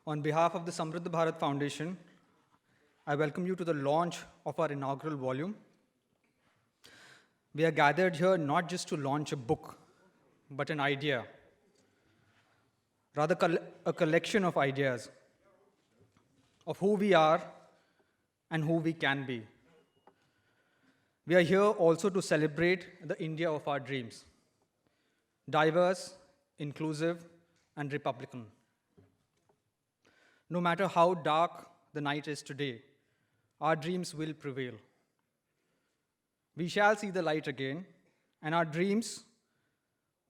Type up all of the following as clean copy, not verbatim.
On behalf of the Samruddha Bharat Foundation, I welcome you to the launch of our inaugural volume. We are gathered here not just to launch a book, but an idea, rather a collection of ideas of who we are and who we can be. We are here also to celebrate the India of our dreams, diverse, inclusive, and Republican. No matter how dark the night is today, our dreams will prevail. We shall see the light again, and our dreams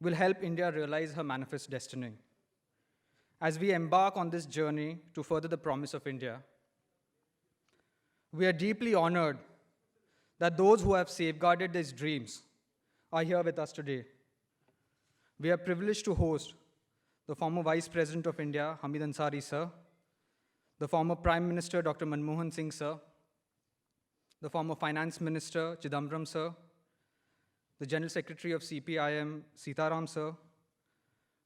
will help India realize her manifest destiny. As we embark on this journey to further the promise of India, we are deeply honored that those who have safeguarded these dreams are here with us today. We are privileged to host the former Vice President of India, Hamid Ansari, sir, the former Prime Minister, Dr. Manmohan Singh, sir, the former Finance Minister, Chidambaram, sir, the General Secretary of CPI-M, Sitaram, sir.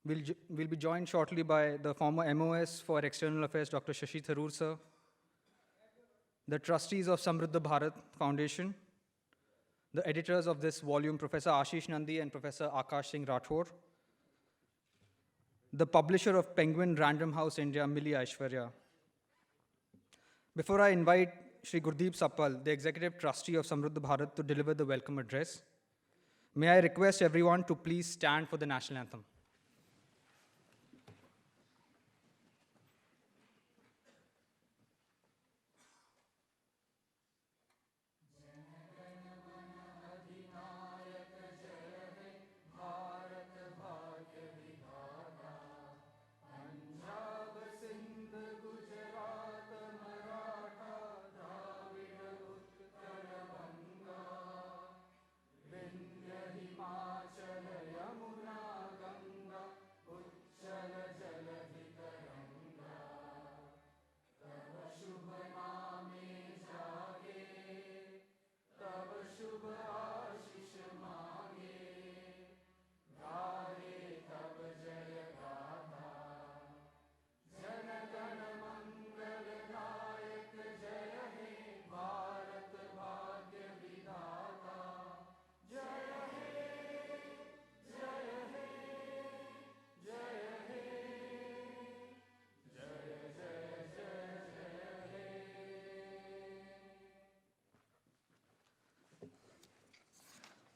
We'll be joined shortly by the former MOS for External Affairs, Dr. Shashi Tharoor, sir, the trustees of Samruddha Bharat Foundation, the editors of this volume, Professor Ashis Nandy and Professor Aakash Singh Rathore, the publisher of Penguin Random House India, Milee, Ashwarya. Before I invite Shri Gurdeep Sappal, the Executive Trustee of Samruddha Bharat, to deliver the welcome address, may I request everyone to please stand for the national anthem.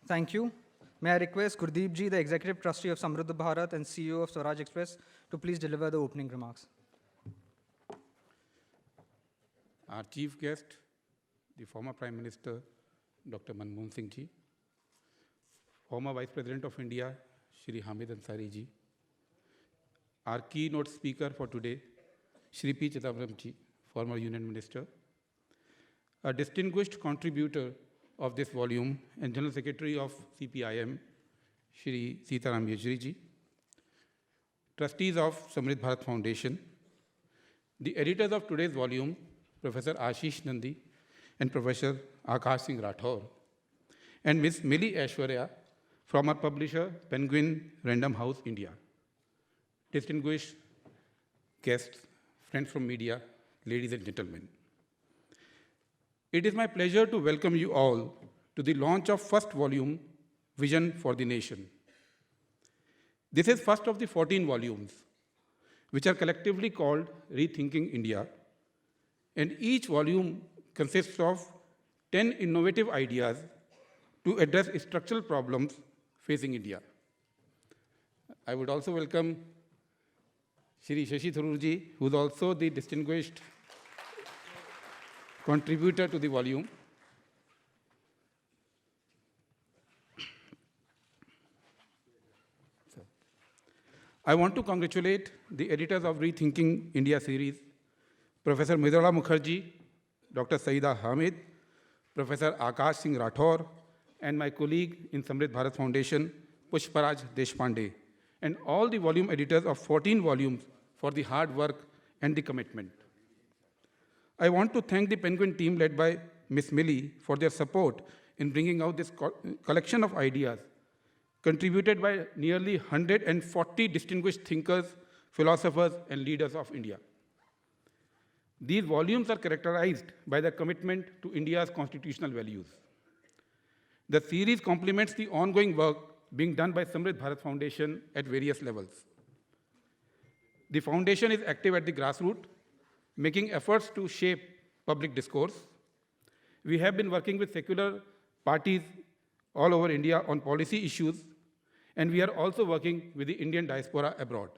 Thank you. May I request Gurdeep ji, the Executive Trustee of Samruddha Bharat and CEO of Swaraj Express, to please deliver the opening remarks. Our chief guest, the former Prime Minister, Dr. Manmohan Singh ji, former Vice President of India, Shri Hamid Ansari ji, our keynote speaker for today, Shri P. Chidambaram ji, former Union Minister, a distinguished contributor of this volume and General Secretary of CPI-M, Shri Sitaram Yechury ji, trustees of Samruddha Bharat Foundation, the editors of today's volume, Professor Ashis Nandy and Professor Aakash Singh Rathore, and Ms. Milee Ashwarya from our publisher, Penguin Random House India. Distinguished guests, friends from media, ladies and gentlemen. It is my pleasure to welcome you all to the launch of first volume, Vision for the Nation. This is first of the 14 volumes, which are collectively called Rethinking India, and each volume consists of 10 innovative ideas to address structural problems facing India. I would also welcome Shri Shashi Tharoor ji, who is also the distinguished contributor to the volume. I want to congratulate the editors of Rethinking India series, Professor Mukherjee, Dr. Syeda Hamid, Professor Aakash Singh Rathore, and my colleague in Samruddha Bharat Foundation, Pushparaj Deshpande, and all the volume editors of 14 volumes for the hard work and the commitment. I want to thank the Penguin team led by Ms. Milee for their support in bringing out this collection of ideas, contributed by nearly 140 distinguished thinkers, philosophers, and leaders of India. These volumes are characterized by the commitment to India's constitutional values. The series complements the ongoing work being done by Samruddha Bharat Foundation at various levels. The foundation is active at the grassroots, making efforts to shape public discourse. We have been working with secular parties all over India on policy issues, and we are also working with the Indian diaspora abroad.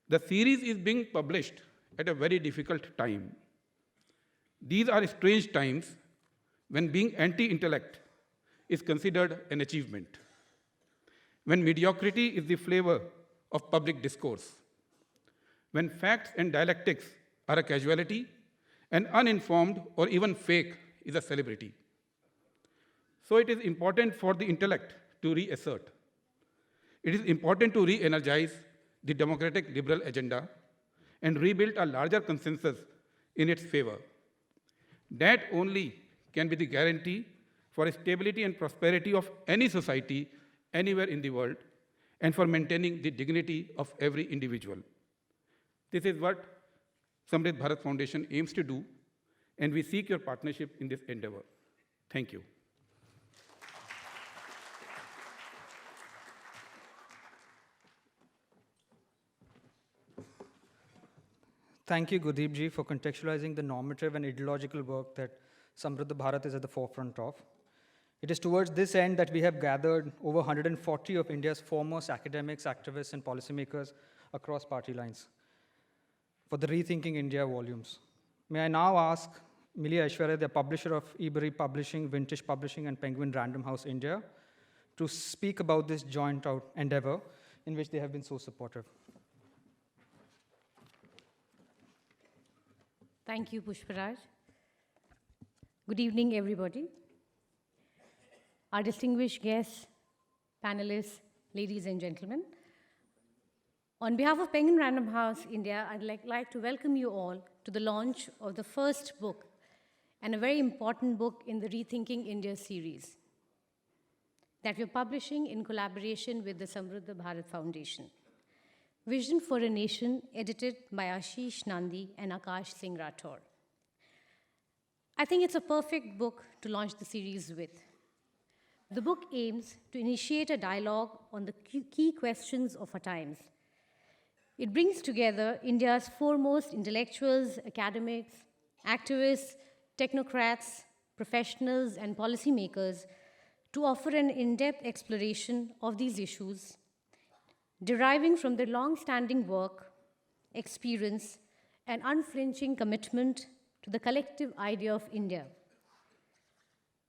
The series is being published at a very difficult time. These are strange times when being anti-intellect is considered an achievement, when mediocrity is the flavor of public discourse, when facts and dialectics are a casualty, and uninformed or even fake is a celebrity. So it is important for the intellect to reassert. It is important to re-energize the democratic liberal agenda and rebuild a larger consensus in its favor. That only can be the guarantee for stability and prosperity of any society anywhere in the world, and for maintaining the dignity of every individual. This is what Samruddha Bharat Foundation aims to do, and we seek your partnership in this endeavor. Thank you. Thank you, Gurdeep ji, for contextualizing the normative and ideological work that Samruddha Bharat is at the forefront of. It is towards this end that we have gathered over 140 of India's foremost academics, activists, and policymakers across party lines for the Rethinking India volumes. May I now ask Milee Ashwarya, the publisher of Ebury Publishing, Vintage Publishing, and Penguin Random House India, to speak about this joint endeavor in which they have been so supportive. Thank you, Pushparaj. Good evening, everybody. Our distinguished guests, panelists, ladies and gentlemen. On behalf of Penguin Random House India, I'd like to welcome you all to the launch of the first book, and a very important book in the Rethinking India series that we're publishing in collaboration with the Samruddha Bharat Foundation. Vision for a Nation, edited by Ashis Nandy and Aakash Singh Rathore. I think it's a perfect book to launch the series with. The book aims to initiate a dialogue on the key questions of our times. It brings together India's foremost intellectuals, academics, activists, technocrats, professionals, and policymakers to offer an in-depth exploration of these issues, deriving from their long-standing work, experience, and unflinching commitment to the collective idea of India.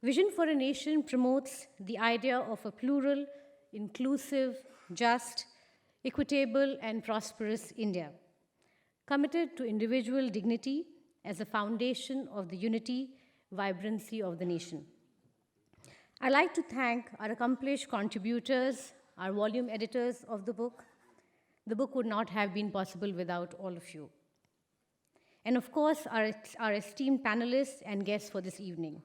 Vision for a Nation promotes the idea of a plural, inclusive, just, equitable, and prosperous India, committed to individual dignity as a foundation of the unity, vibrancy of the nation. I'd like to thank our accomplished contributors, our volume editors of the book. The book would not have been possible without all of you. And of course, our esteemed panelists and guests for this evening.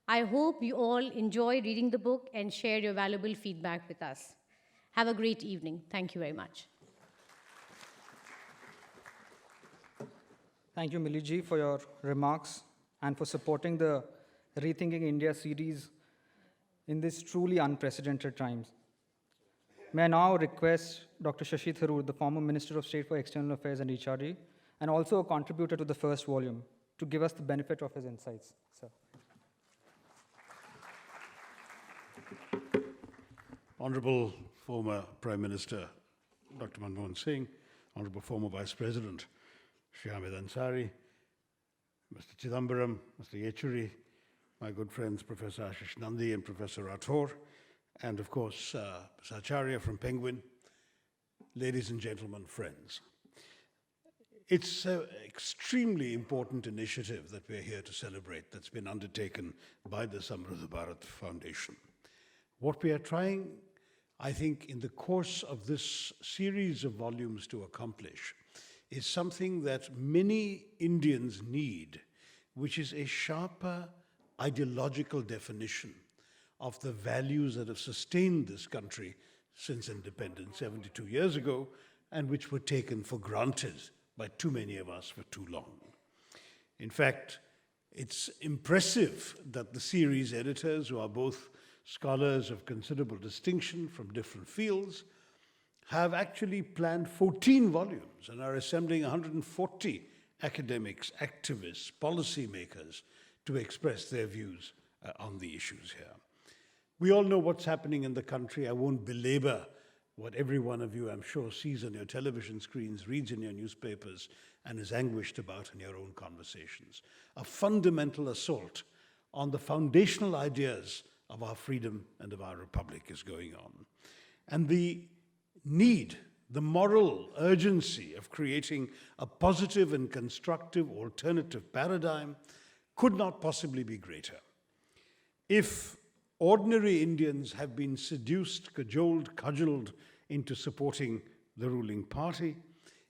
I hope you all enjoy reading the book and share your valuable feedback with us. Have a great evening. Thank you very much. Thank you, Milee ji, for your remarks and for supporting the Rethinking India series in these truly unprecedented times. May I now request Dr. Shashi Tharoor, the former Minister of State for External Affairs and HRD, and also a contributor to the first volume, to give us the benefit of his insights. Sir. Honorable former Prime Minister Dr. Manmohan Singh, Honorable former Vice President Shri Hamid Ansari, Mr. Chidambaram, Mr. Yechury, my good friends Professor Ashis Nandy and Professor Rathore, and of course Mr. Acharya from Penguin, ladies and gentlemen, friends. It's an extremely important initiative that we're here to celebrate that's been undertaken by the Samruddha Bharat Foundation. What we are trying, I think, in the course of this series of volumes to accomplish is something that many Indians need, which is a sharper ideological definition of the values that have sustained this country since independence 72 years ago, and which were taken for granted by too many of us for too long. In fact, it's impressive that the series editors, who are both scholars of considerable distinction from different fields, have actually planned 14 volumes and are assembling 140 academics, activists, policymakers to express their views on the issues here. We all know what's happening in the country. I won't belabor what every one of you, I'm sure, sees on your television screens, reads in your newspapers, and is anguished about in your own conversations. A fundamental assault on the foundational ideas of our freedom and of our republic is going on. And the need, the moral urgency of creating a positive and constructive alternative paradigm could not possibly be greater. If ordinary Indians have been seduced, cajoled, cudgeled into supporting the ruling party,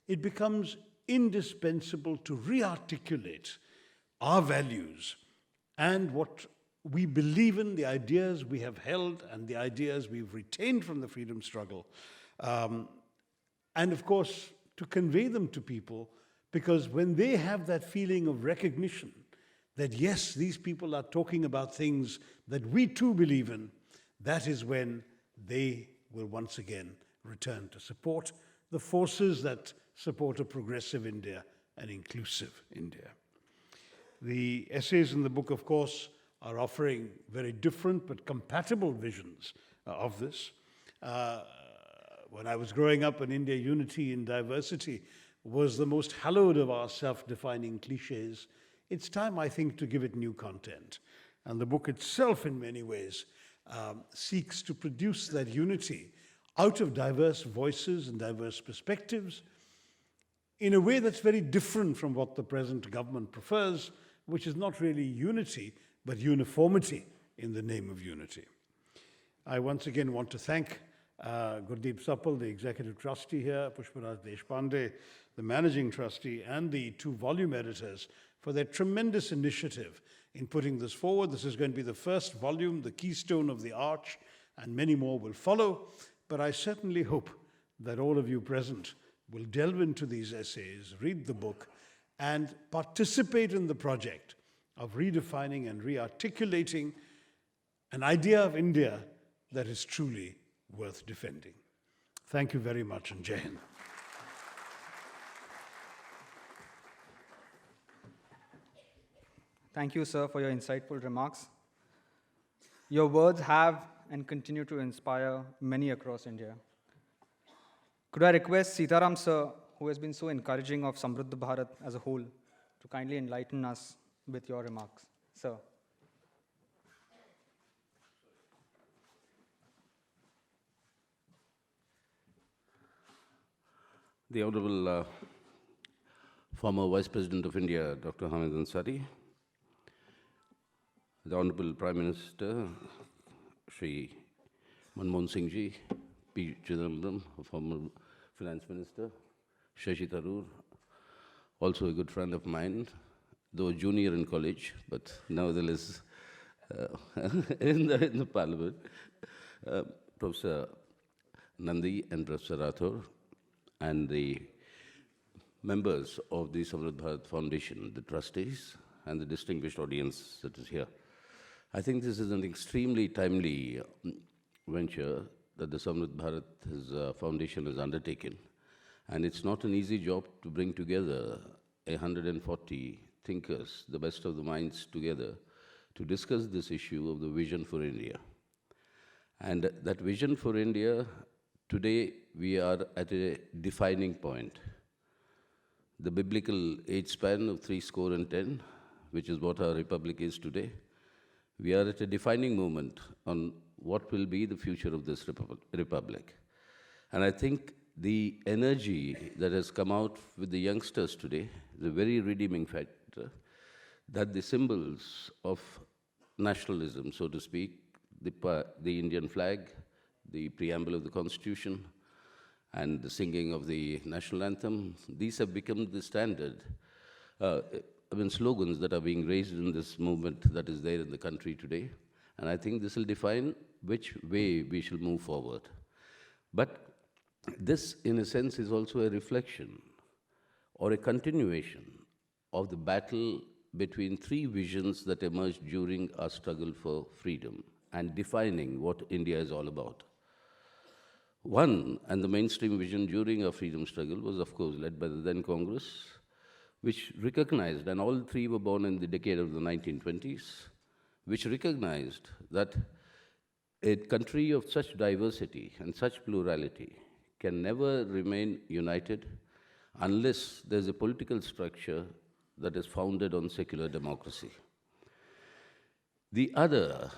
it becomes indispensable to re-articulate our values and what we believe in, the ideas we have held and the ideas we've retained from the freedom struggle, and of course, to convey them to people, because when they have that feeling of recognition that yes, these people are talking about things that we too believe in, that is when they will once again return to support the forces that support a progressive India, an inclusive India. The essays in the book, of course, are offering very different but compatible visions of this. When I was growing up in India, unity in diversity was the most hallowed of our self-defining cliches. It's time, I think, to give it new content. And the book itself, in many ways, seeks to produce that unity out of diverse voices and diverse perspectives in a way that's very different from what the present government prefers, which is not really unity, but uniformity in the name of unity. I once again want to thank Gurdeep Sappal, the executive trustee here, Pushparaj Deshpande, the managing trustee, and the two volume editors for their tremendous initiative in putting this forward. This is going to be the first volume, the keystone of the arch, and many more will follow. But I certainly hope that all of you present will delve into these essays, read the book, and participate in the project of redefining and re-articulating an idea of India that is truly worth defending. Thank you very much, and Jai Hind. Thank you, sir, for your insightful remarks. Your words have and continue to inspire many across India. Could I request Sitaram, sir, who has been so encouraging of Samruddha Bharat as a whole, to kindly enlighten us with your remarks, sir? The Honorable former Vice President of India, Dr. Hamid Ansari, the Honorable Prime Minister, Shri Manmohan Singh Ji, P. Chidambaram, former Finance Minister, Shashi Tharoor, also a good friend of mine, though junior in college, but nevertheless in the Parliament, Professor Nandi and Professor Rathore, and the members of the Samruddha Bharat Foundation, the trustees, and the distinguished audience that is here. I think this is an extremely timely venture that the Samruddha Bharat Foundation has undertaken. And it's not an easy job to bring together 140 thinkers, the best of the minds together, to discuss this issue of the vision for India. And that vision for India, today we are at a defining point. The biblical age span of 70, which is what our republic is today, we are at a defining moment on what will be the future of this republic. And I think the energy that has come out with the youngsters today is a very redeeming factor, that the symbols of nationalism, so to speak, the Indian flag, the preamble of the Constitution, and the singing of the national anthem, these have become the standard slogans that are being raised in this movement that is there in the country today. And I think this will define which way we shall move forward. But this, in a sense, is also a reflection or a continuation of the battle between three visions that emerged during our struggle for freedom and defining what India is all about. One, and the mainstream vision during our freedom struggle, was of course led by the then Congress, which recognized, and all three were born in the decade of the 1920s, which recognized that a country of such diversity and such plurality can never remain united unless there's a political structure that is founded on secular democracy. The other,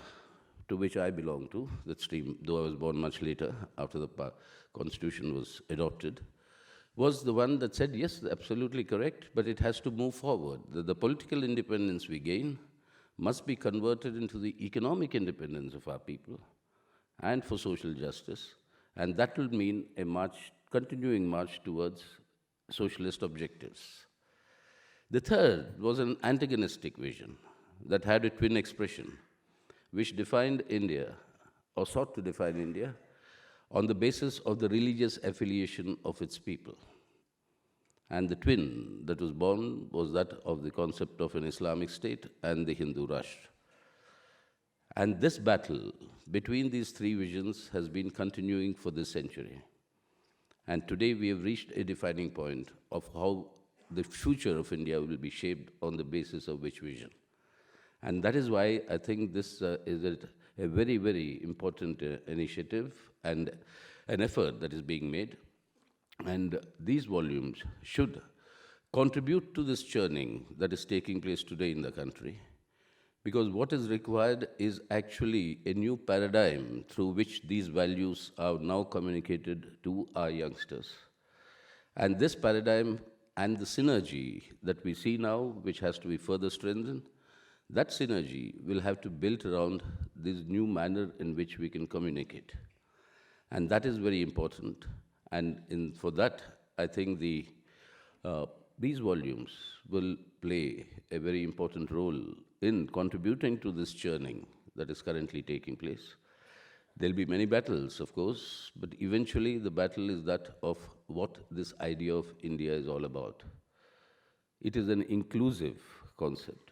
to which I belong to, that stream, though I was born much later, after the constitution was adopted, was the one that said, yes, absolutely correct, but it has to move forward. The political independence we gain must be converted into the economic independence of our people and for social justice, and that will mean a continuing march towards socialist objectives. The third was an antagonistic vision that had a twin expression, which defined India, or sought to define India, on the basis of the religious affiliation of its people. And the twin that was born was that of the concept of an Islamic state and the Hindu Rashtra. And this battle between these three visions has been continuing for this century. And today we have reached a defining point of how the future of India will be shaped on the basis of which vision. And that is why I think this is a very, very important initiative and an effort that is being made. And these volumes should contribute to this churning that is taking place today in the country, because what is required is actually a new paradigm through which these values are now communicated to our youngsters. And this paradigm and the synergy that we see now, which has to be further strengthened, that synergy will have to build around this new manner in which we can communicate. And that is very important. And for that, I think these volumes will play a very important role in contributing to this churning that is currently taking place. There'll be many battles, of course, but eventually the battle is that of what this idea of India is all about. It is an inclusive concept.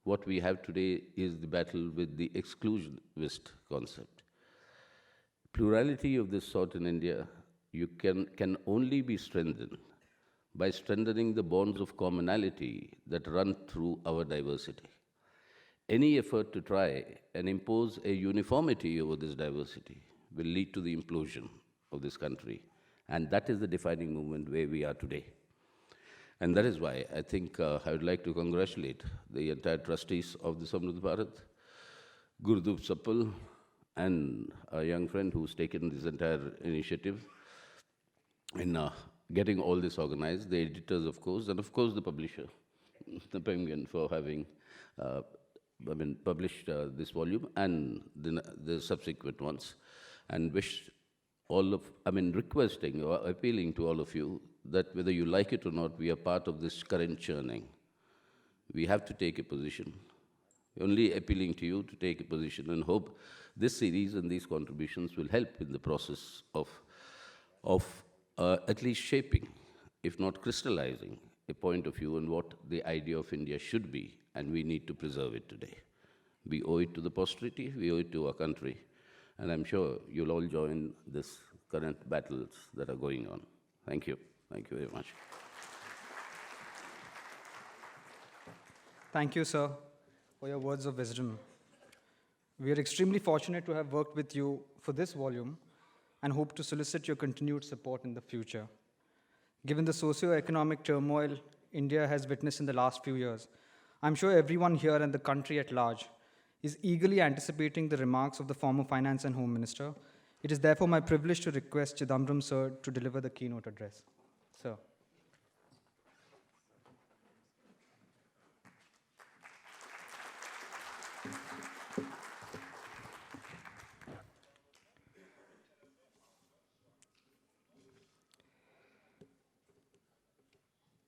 What we have today is the battle with the exclusionist concept. Plurality of this sort in India can only be strengthened by strengthening the bonds of commonality that run through our diversity. Any effort to try and impose a uniformity over this diversity will lead to the implosion of this country. And that is the defining movement where we are today. And that is why I think I would like to congratulate the entire trustees of the Samruddha Bharat, Gurdeep, Sappal, and a young friend who's taken this entire initiative in getting all this organized, the editors, of course, and of course the publisher, the Penguin, for having published this volume and the subsequent ones, and requesting or appealing to all of you that whether you like it or not, we are part of this current churning. We have to take a position. Only appealing to you to take a position, and hope this series and these contributions will help in the process of at least shaping, if not crystallizing, a point of view on what the idea of India should be, and we need to preserve it today. We owe it to the posterity, we owe it to our country, and I'm sure you'll all join this current battles that are going on. Thank you. Thank you very much. Thank you, sir, for your words of wisdom. We are extremely fortunate to have worked with you for this volume and hope to solicit your continued support in the future. Given the socio-economic turmoil India has witnessed in the last few years, I'm sure everyone here and the country at large is eagerly anticipating the remarks of the former Finance and Home Minister. It is therefore my privilege to request Chidambaram sir to deliver the keynote address. Sir.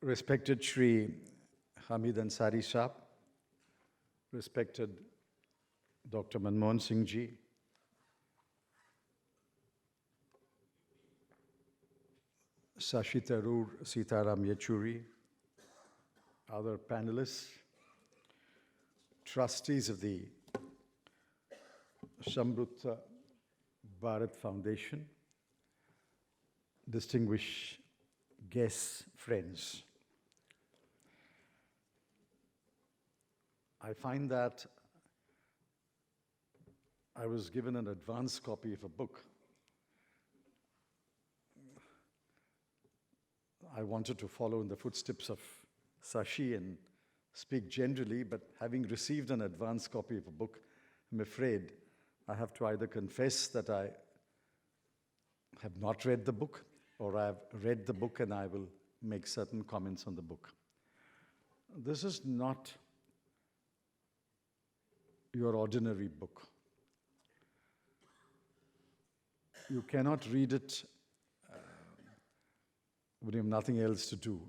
Respected Shri Hamid Ansari Saab, respected Dr. Manmohan Singh ji, Shashi Tharoor, Sitaram, Yechury, other panelists, trustees of the Samruddha Bharat Foundation, distinguished guests, friends. I find that I was given an advance copy of a book. I wanted to follow in the footsteps of Shashi and speak generally, but having received an advance copy of a book, I'm afraid I have to either confess that I have not read the book, or I have read the book and I will make certain comments on the book. This is not your ordinary book. You cannot read it when you have nothing else to do.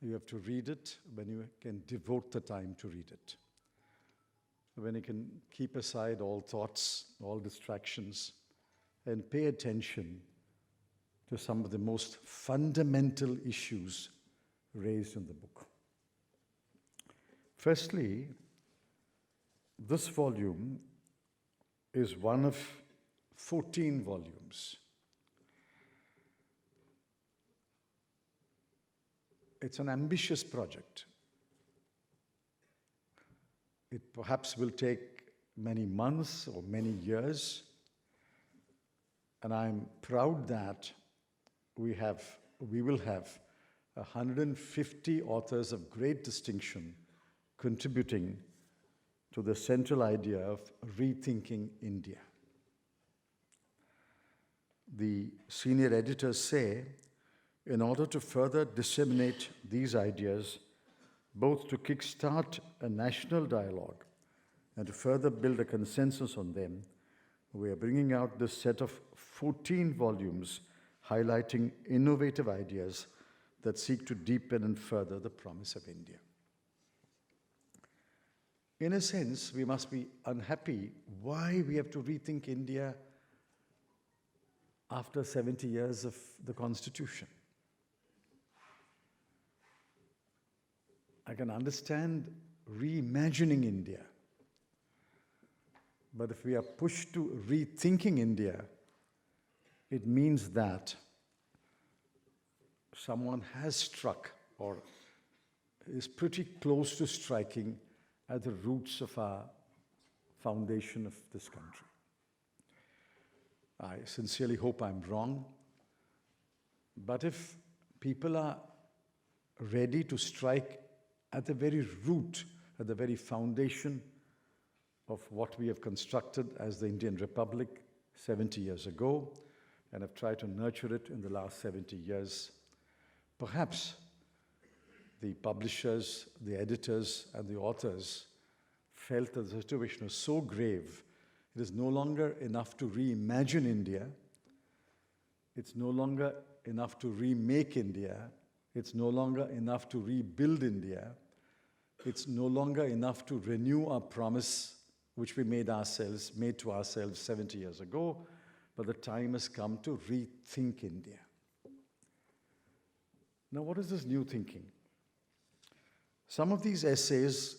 You have to read it when you can devote the time to read it. When you can keep aside all thoughts, all distractions, and pay attention to some of the most fundamental issues raised in the book. Firstly, this volume is one of 14 volumes. It's an ambitious project. It perhaps will take many months or many years, and I'm proud that we will have 150 authors of great distinction contributing to the central idea of rethinking India. The senior editors say, in order to further disseminate these ideas, both to kickstart a national dialogue and to further build a consensus on them, we are bringing out this set of 14 volumes highlighting innovative ideas that seek to deepen and further the promise of India. In a sense, we must be unhappy why we have to rethink India after 70 years of the Constitution. I can understand reimagining India, but if we are pushed to rethinking India, it means that someone has struck or is pretty close to striking at the roots of our foundation of this country. I sincerely hope I'm wrong, but if people are ready to strike at the very root, at the very foundation of what we have constructed as the Indian Republic 70 years ago, and have tried to nurture it in the last 70 years, perhaps the publishers, the editors, and the authors felt that the situation was so grave, it is no longer enough to reimagine India, it's no longer enough to remake India, it's no longer enough to rebuild India, it's no longer enough to renew our promise which we made to ourselves 70 years ago, but the time has come to rethink India. Now, what is this new thinking? Some of these essays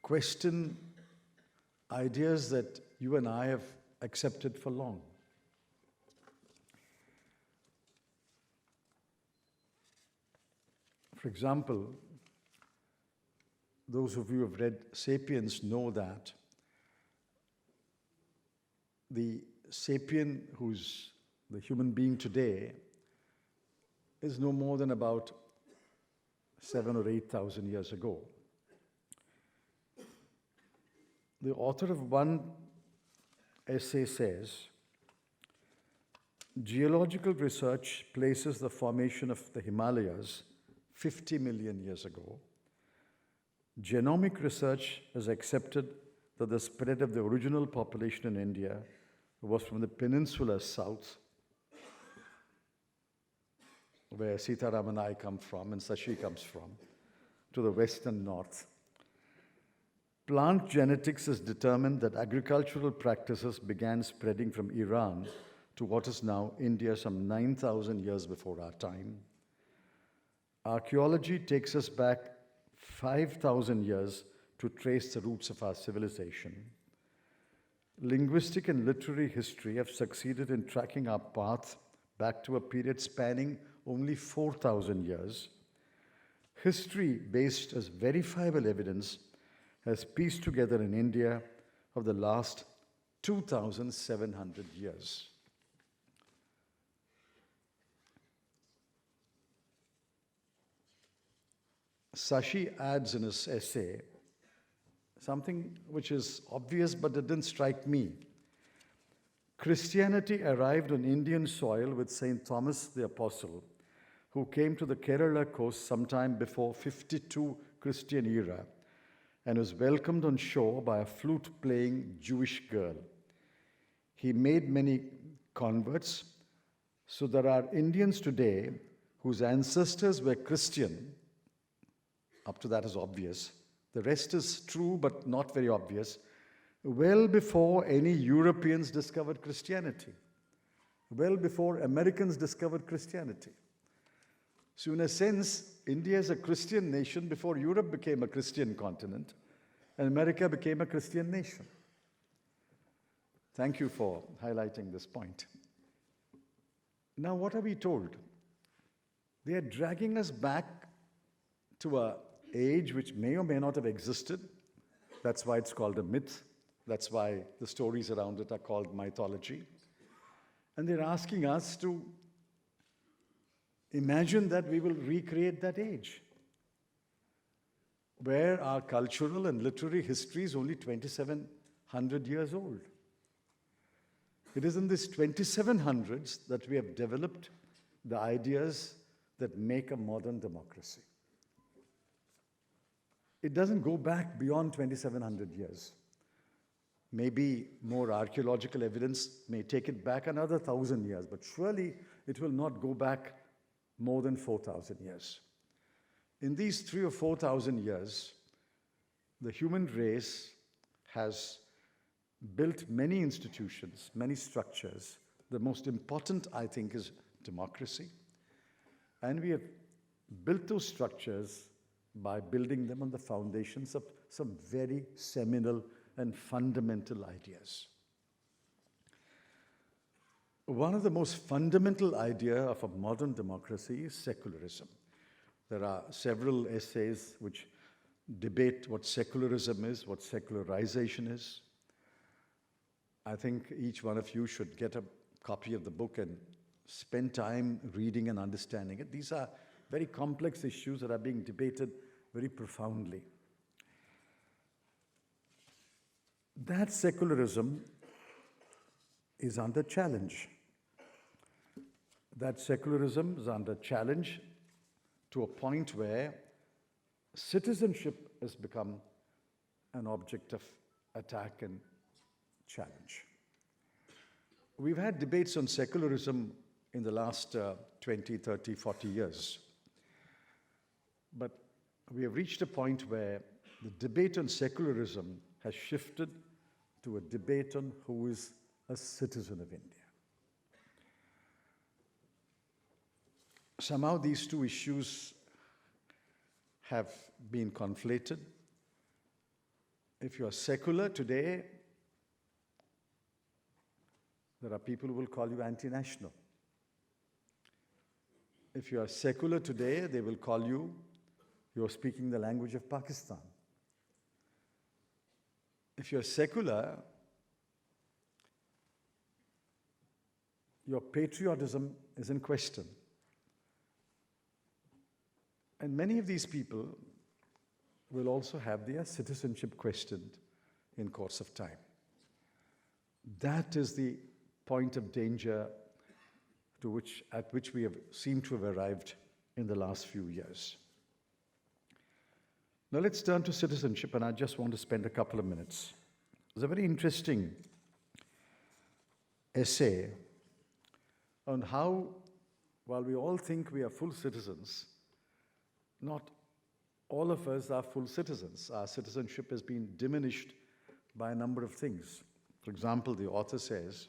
question ideas that you and I have accepted for long. For example, those of you who have read *Sapiens* know that the sapien who's the human being today is no more than about 7,000 or 8,000 years ago. The author of one essay says, geological research places the formation of the Himalayas 50 million years ago. Genomic research has accepted that the spread of the original population in India was from the peninsula south, where Sitaram and I come from, and Shashi comes from, to the west and north. Plant genetics has determined that agricultural practices began spreading from Iran to what is now India some 9,000 years before our time. Archaeology takes us back 5,000 years to trace the roots of our civilization. Linguistic and literary history have succeeded in tracking our path back to a period spanning only 4,000 years. History, based as verifiable evidence, has pieced together in India of the last 2,700 years. Shashi adds in his essay something which is obvious but it didn't strike me. Christianity arrived on Indian soil with St. Thomas the Apostle, who came to the Kerala coast sometime before 52 Christian era and was welcomed on shore by a flute-playing Jewish girl. He made many converts, so there are Indians today whose ancestors were Christian. Up to that is obvious. The rest is true but not very obvious. Well before any Europeans discovered Christianity. Well before Americans discovered Christianity. So in a sense, India is a Christian nation before Europe became a Christian continent and America became a Christian nation. Thank you for highlighting this point. Now, what are we told? They are dragging us back to an age which may or may not have existed. That's why it's called a myth. That's why the stories around it are called mythology. And they're asking us to imagine that we will recreate that age, where our cultural and literary history is only 2,700 years old. It is in this 2700s that we have developed the ideas that make a modern democracy. It doesn't go back beyond 2,700 years. Maybe more archaeological evidence may take it back another 1,000 years, but surely it will not go back more than 4,000 years. In these 3,000 or 4,000 years, the human race has built many institutions, many structures. The most important, I think, is democracy. And we have built those structures by building them on the foundations of some very seminal and fundamental ideas. One of the most fundamental ideas of a modern democracy is secularism. There are several essays which debate what secularism is, what secularization is. I think each one of you should get a copy of the book and spend time reading and understanding it. These are very complex issues that are being debated very profoundly. That secularism is under challenge. That secularism is under challenge to a point where citizenship has become an object of attack and challenge. We've had debates on secularism in the last 20, 30, 40 years. But we have reached a point where the debate on secularism has shifted to a debate on who is a citizen of India. Somehow these two issues have been conflated. If you are secular today, there are people who will call you anti-national. If you are secular today, they will call you, you're speaking the language of Pakistan. If you're secular, your patriotism is in question. And many of these people will also have their citizenship questioned in course of time. That is the point of danger at which we have seemed to have arrived in the last few years. Now let's turn to citizenship, and I just want to spend a couple of minutes. There's a very interesting essay on how, while we all think we are full citizens, not all of us are full citizens. Our citizenship has been diminished by a number of things. For example, the author says,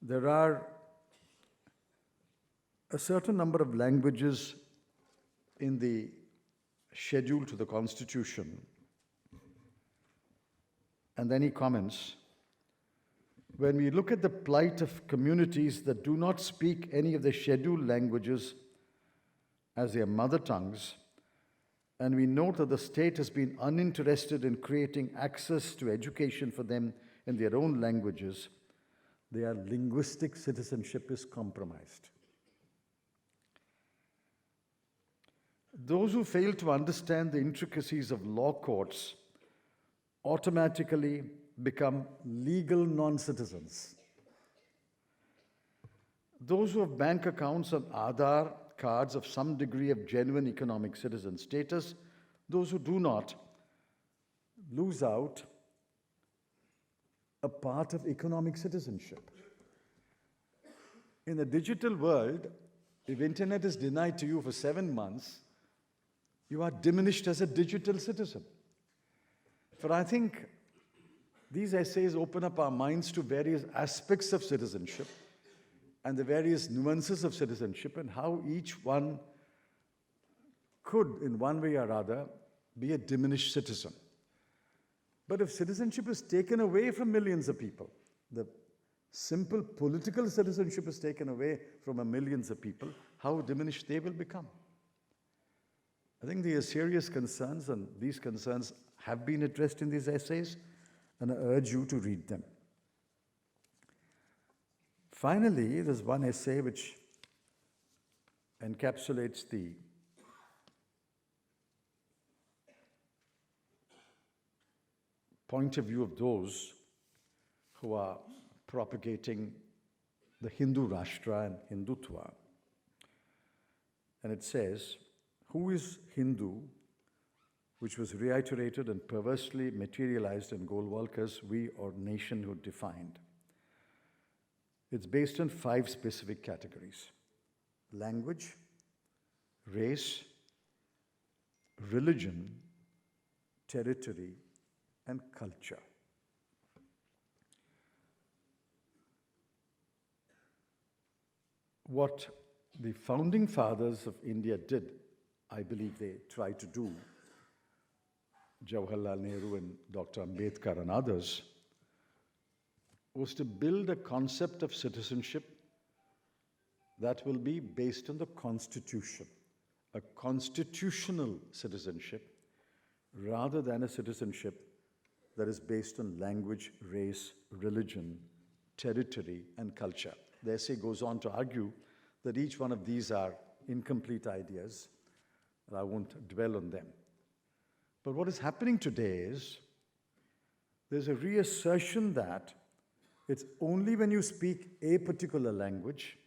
there are a certain number of languages in the schedule to the Constitution. And then he comments, when we look at the plight of communities that do not speak any of the scheduled languages as their mother tongues, and we note that the state has been uninterested in creating access to education for them in their own languages, their linguistic citizenship is compromised. Those who fail to understand the intricacies of law courts automatically become legal non-citizens. Those who have bank accounts and Aadhaar cards of some degree of genuine economic citizen status, those who do not, lose out a part of economic citizenship. In the digital world, if internet is denied to you for 7 months, you are diminished as a digital citizen. For I think these essays open up our minds to various aspects of citizenship and the various nuances of citizenship and how each one could, in one way or other, be a diminished citizen. But if citizenship is taken away from millions of people, the simple political citizenship is taken away from millions of people, how diminished they will become. I think there are serious concerns, and these concerns have been addressed in these essays, and I urge you to read them. Finally, there's one essay which encapsulates the point of view of those who are propagating the Hindu Rashtra and Hindutva. And it says, who is Hindu, which was reiterated and perversely materialized in Golwalkar's We or Nationhood Defined. It's based on 5 specific categories: language, race, religion, territory, and culture. What the founding fathers of India did, I believe they tried to do, Jawaharlal Nehru and Dr. Ambedkar and others, was to build a concept of citizenship that will be based on the Constitution, a constitutional citizenship, rather than a citizenship that is based on language, race, religion, territory, and culture. The essay goes on to argue that each one of these are incomplete ideas, and I won't dwell on them. But what is happening today is there's a reassertion that it's only when you speak a particular language,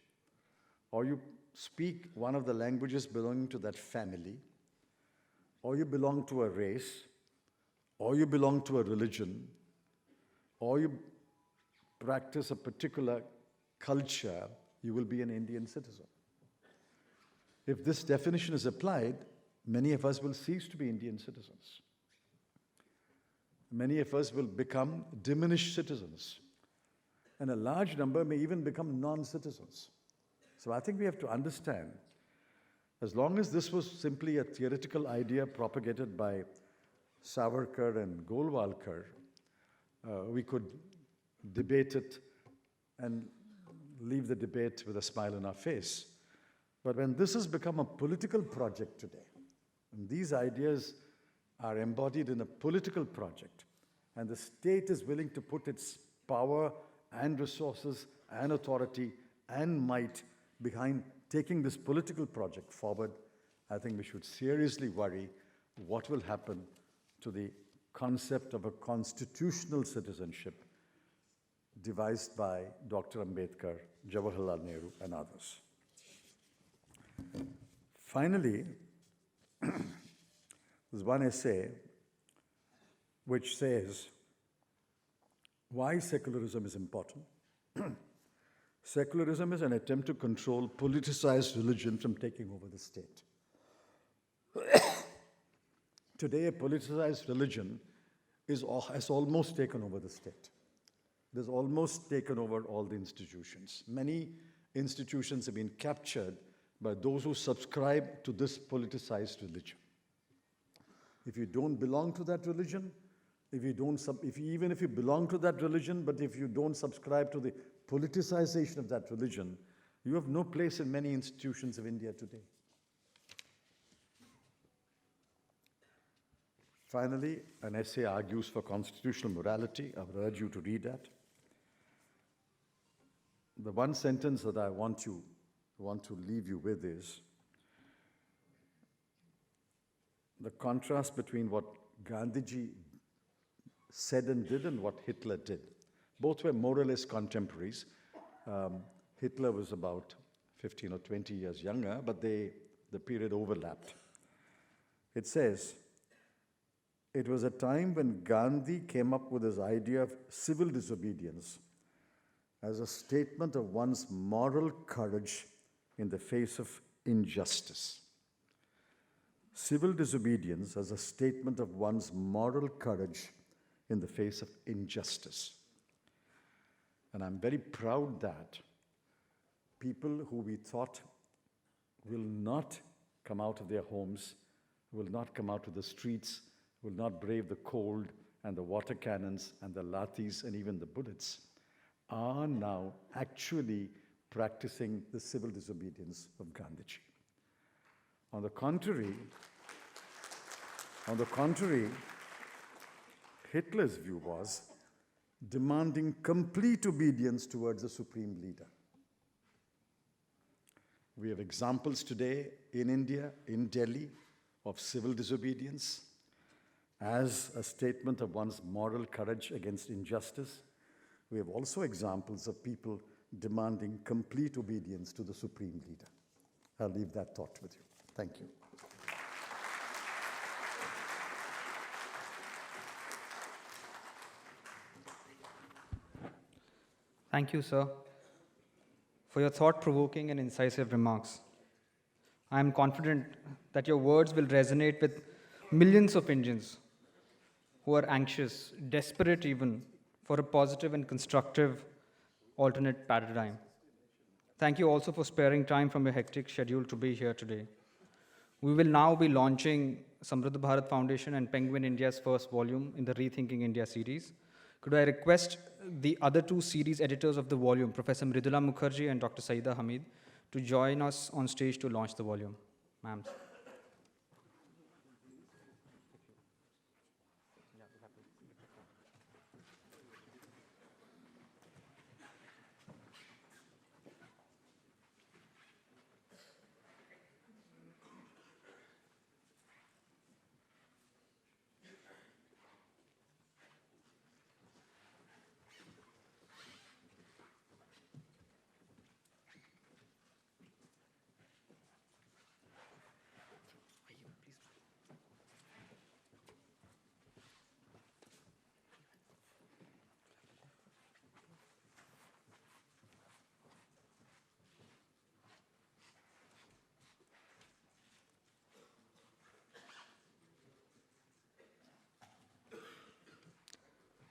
or you speak one of the languages belonging to that family, or you belong to a race, or you belong to a religion, or you practice a particular culture, you will be an Indian citizen. If this definition is applied, many of us will cease to be Indian citizens. Many of us will become diminished citizens. And a large number may even become non-citizens. So I think we have to understand, as long as this was simply a theoretical idea propagated by Savarkar and Golwalkar, we could debate it and leave the debate with a smile on our face. But when this has become a political project today, and these ideas are embodied in a political project, and the state is willing to put its power and resources and authority and might behind taking this political project forward, I think we should seriously worry what will happen to the concept of a constitutional citizenship devised by Dr. Ambedkar, Jawaharlal Nehru, and others. Finally, there's one essay which says why secularism is important. Secularism is an attempt to control politicized religion from taking over the state. Today, a politicized religion has almost taken over the state. It has almost taken over all the institutions. Many institutions have been captured by those who subscribe to this politicized religion. If you don't belong to that religion, even if you belong to that religion, but if you don't subscribe to the politicization of that religion, you have no place in many institutions of India today. Finally, an essay argues for constitutional morality. I would urge you to read that. The one sentence that I want to leave you with is the contrast between what Gandhiji said and did and what Hitler did. Both were more or less contemporaries. Hitler was about 15 or 20 years younger, but the period overlapped. It says, it was a time when Gandhi came up with his idea of civil disobedience as a statement of one's moral courage in the face of injustice. Civil disobedience as a statement of one's moral courage in the face of injustice. And I'm very proud that people who we thought will not come out of their homes, will not come out to the streets, will not brave the cold and the water cannons and the lathis and even the bullets, are now actually practicing the civil disobedience of Gandhiji. On the contrary, Hitler's view was demanding complete obedience towards the supreme leader. We have examples today in India, in Delhi, of civil disobedience as a statement of one's moral courage against injustice. We have also examples of people demanding complete obedience to the supreme leader. I'll leave that thought with you. Thank you. Thank you, sir, for your thought-provoking and incisive remarks. I am confident that your words will resonate with millions of Indians who are anxious, desperate even, for a positive and constructive alternate paradigm. Thank you also for sparing time from your hectic schedule to be here today. We will now be launching Samruddha Bharat Foundation and Penguin India's first volume in the Rethinking India series. Could I request the other two series editors of the volume, Professor Mridula Mukherjee and Dr. Syeda Hameed, to join us on stage to launch the volume. Ma'am.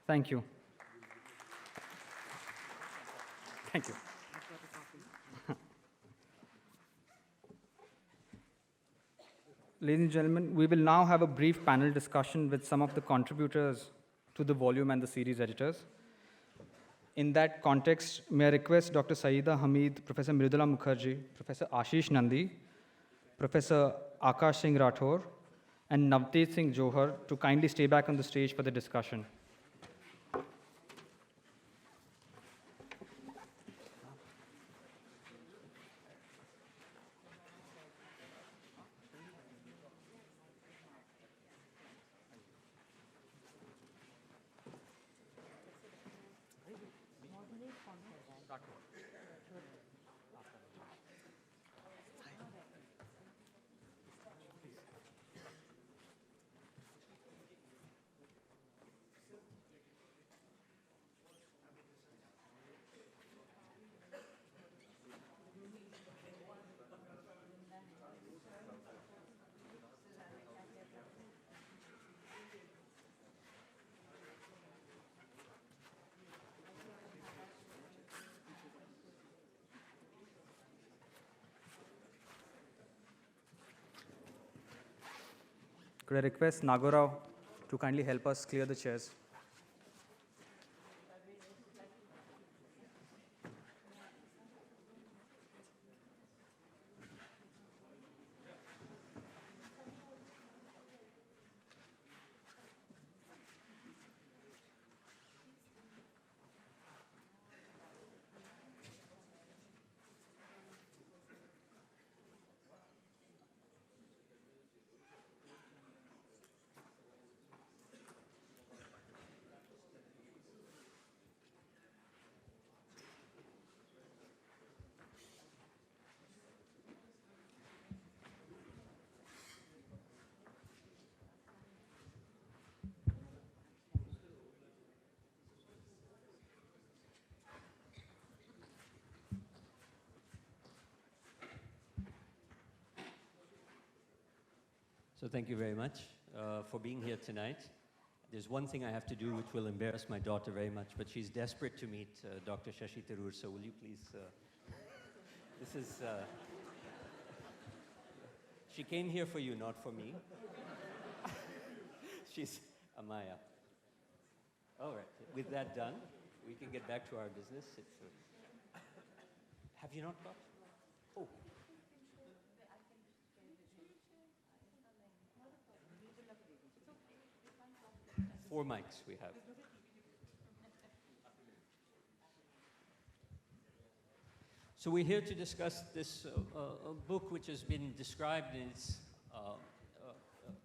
Thank you. Thank you. Ladies and gentlemen, we will now have a brief panel discussion with some of the contributors to the volume and the series editors. In that context, may I request Dr. Syeda Hameed, Professor Mridula Mukherjee, Professor Ashis Nandy, Professor Aakash Singh Rathore, and Navteej Singh Johar to kindly stay back on the stage for the discussion. Could I request Nagorao to kindly help us clear the chairs? So thank you very much for being here tonight. There's one thing I have to do which will embarrass my daughter very much, but she's desperate to meet Dr. Shashi Tharoor, so will you please... this is... she came here for you, not for me. She's Amaya. All right, with that done, we can get back to our business. Have you not got? Oh. 4 mics we have. So we're here to discuss this book which has been described in its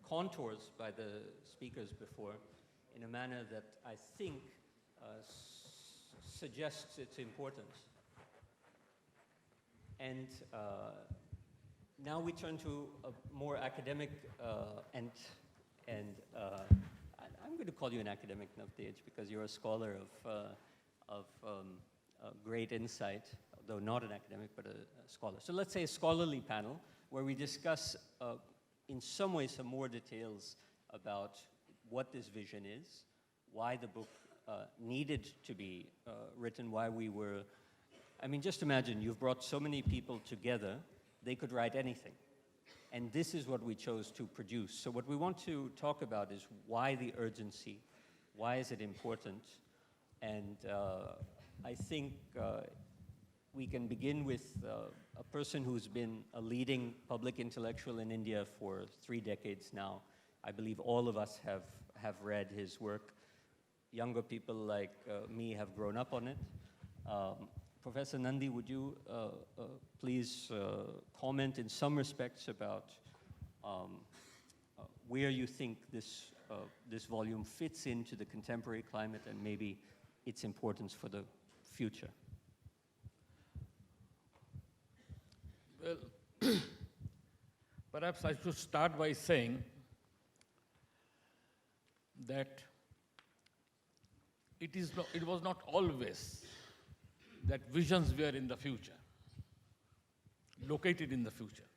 contours by the speakers before in a manner that I think suggests its importance. And now we turn to a more academic I'm going to call you an academic, Navtej, because you're a scholar of great insight, though not an academic, but a scholar. So let's say a scholarly panel where we discuss, in some ways, some more details about what this vision is, why the book needed to be written, why we were... I mean, just imagine, you've brought so many people together, they could write anything. And this is what we chose to produce. So what we want to talk about is why the urgency, why is it important? And I think we can begin with a person who's been a leading public intellectual in India for 3 decades now. I believe all of us have read his work. Younger people like me have grown up on it. Professor Nandi, would you please comment in some respects about where you think this volume fits into the contemporary climate and maybe its importance for the future? Well, perhaps I should start by saying that it was not always that visions were in the future, located in the future.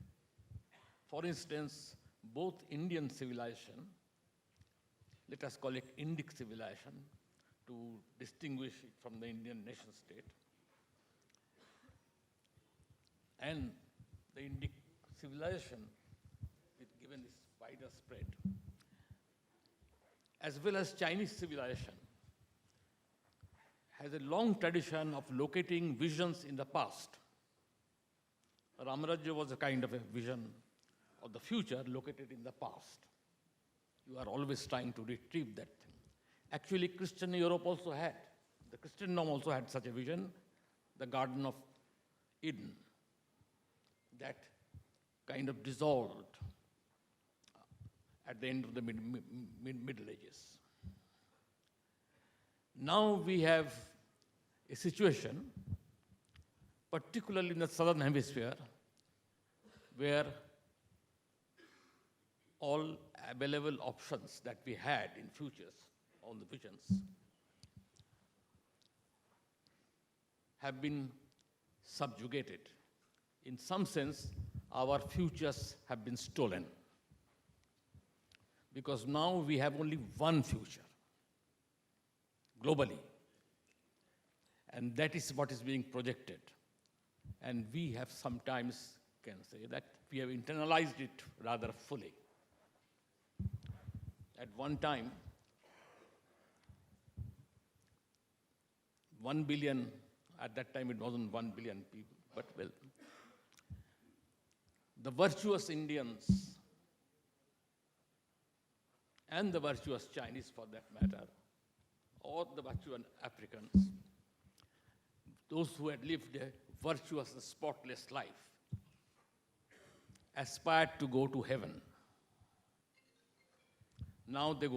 For instance, both Indian civilization, let us call it Indic civilization, to distinguish it from the Indian nation state, and the Indic civilization, given its wider spread, as well as Chinese civilization, has a long tradition of locating visions in the past. Ramarajya was a kind of a vision of the future located in the past. You are always trying to retrieve that thing. Actually, Christian Europe also had. The Christendom also had such a vision, the Garden of Eden, that kind of dissolved at the end of the Middle Ages. Now we have a situation, particularly in the southern hemisphere, where all available options that we had in futures, all the visions, have been subjugated. In some sense, our futures have been stolen, because now we have only one future, globally. And that is what is being projected. And we have sometimes, can say that we have internalized it rather fully. at one time, 1 billion, at that time it wasn't 1 billion people, but well, the virtuous Indians and the virtuous Chinese for that matter, or the virtuous Africans, those who had lived a virtuous, spotless life, aspired to go to heaven. Now they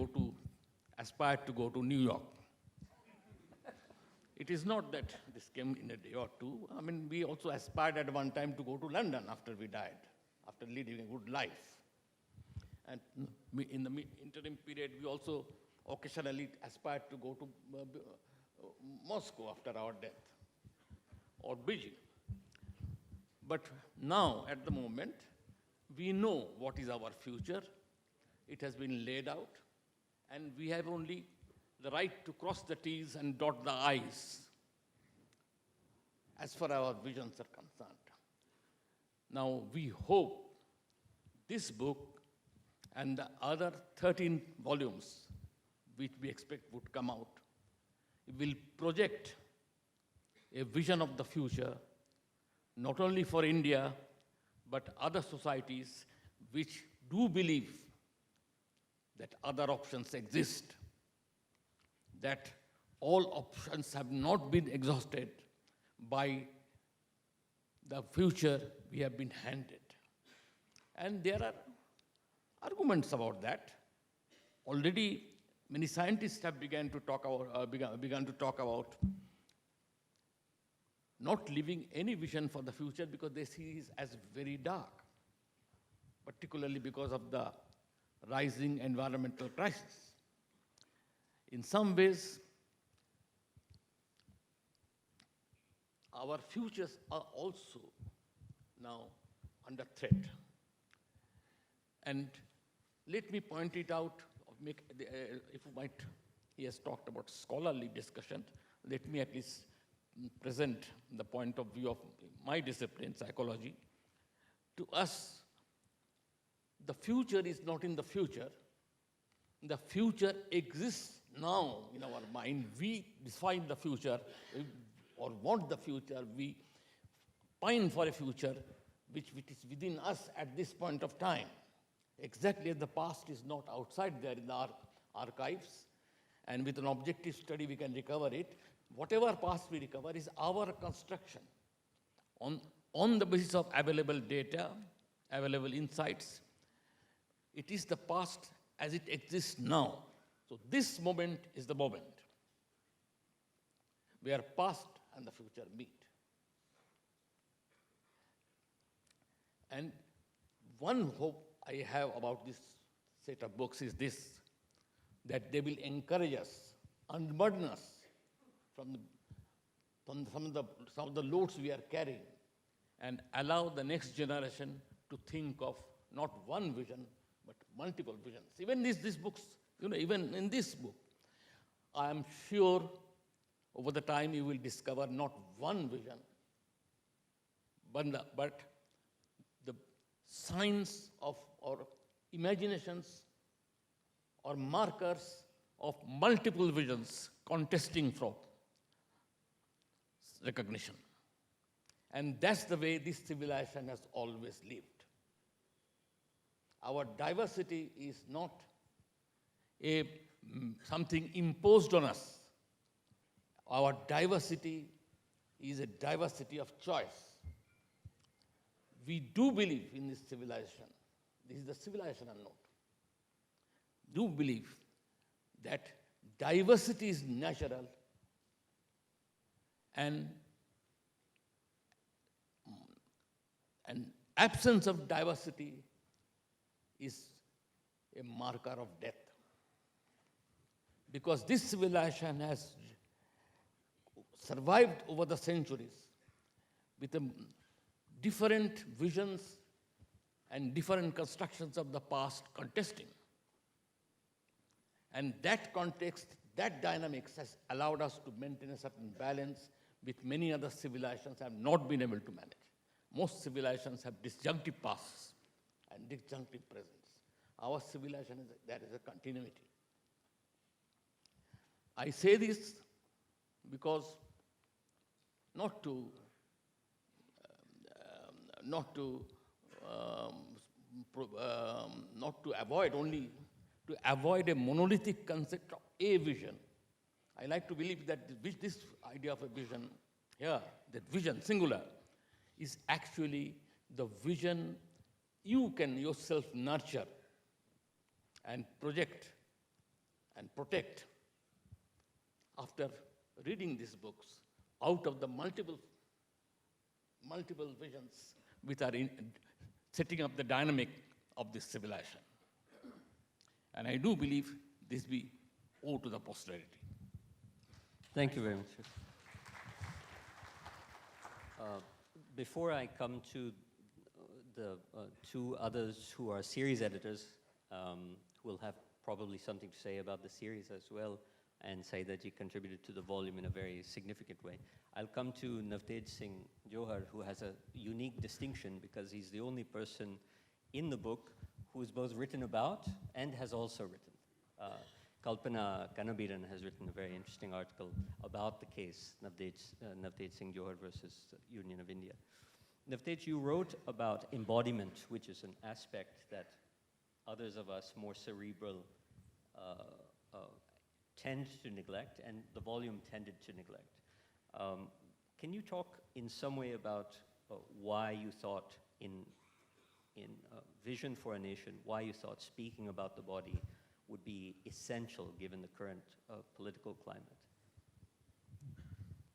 aspire to go to New York. It is not that this came in a day or two. I mean, we also aspired at one time to go to London after we died, after leading a good life. And in the interim period, we also occasionally aspired to go to Moscow after our death, or Beijing. But now, at the moment, we know what is our future. It has been laid out, and we have only the right to cross the T's and dot the I's as far as our visions are concerned. Now, we hope this book and the other 13 volumes which we expect would come out will project a vision of the future, not only for India, but other societies which do believe that other options exist, that all options have not been exhausted by the future we have been handed. And there are arguments about that. Already, many scientists have begun to talk about not leaving any vision for the future because they see it as very dark, particularly because of the rising environmental crisis. In some ways, our futures are also now under threat. And let me point it out, if you might, he has talked about scholarly discussion, let me at least present the point of view of my discipline, psychology. To us, the future is not in the future. The future exists now in our mind. We define the future or want the future. We pine for a future which is within us at this point of time. Exactly as the past is not outside there in our archives, and with an objective study we can recover it. Whatever past we recover is our construction on the basis of available data, available insights. It is the past as it exists now. So this moment is the moment where past and the future meet. And one hope I have about this set of books is this, that they will encourage us, unburden us from some of the loads we are carrying, and allow the next generation to think of not one vision, but multiple visions. Even these books, even in this book, I am sure over the time you will discover not one vision, but the signs of or imaginations or markers of multiple visions contesting for recognition. And that's the way this civilization has always lived. Our diversity is not something imposed on us. Our diversity is a diversity of choice. We do believe in this civilization. This is the civilization or not. Do believe that diversity is natural and absence of diversity is a marker of death. Because this civilization has survived over the centuries with different visions and different constructions of the past contesting. And that context, that dynamics has allowed us to maintain a certain balance which many other civilizations have not been able to manage. Most civilizations have disjunctive pasts and disjunctive presents. our civilization, there is a continuity. I say this because not to avoid, only to avoid a monolithic concept of a vision. I like to believe that this idea of a vision here, that vision, singular, is actually the vision you can yourself nurture and project and protect after reading these books out of the multiple visions which are setting up the dynamic of this civilization. And I do believe this we owe to the posterity. Thank you very much. Before I come to the two others who are series editors, who will have probably something to say about the series as well, and say that he contributed to the volume in a very significant way. I'll come to Navtej Singh Johar, who has a unique distinction because he's the only person in the book who is both written about and has also written. Kalpana Kanabiran has written a very interesting article about the case, Navtej Singh Johar versus Union of India. Navtej, you wrote about embodiment, which is an aspect that others of us more cerebral tend to neglect, and the volume tended to neglect. Can you talk in some way about why you thought in Vision for a Nation, why you thought speaking about the body would be essential given the current political climate?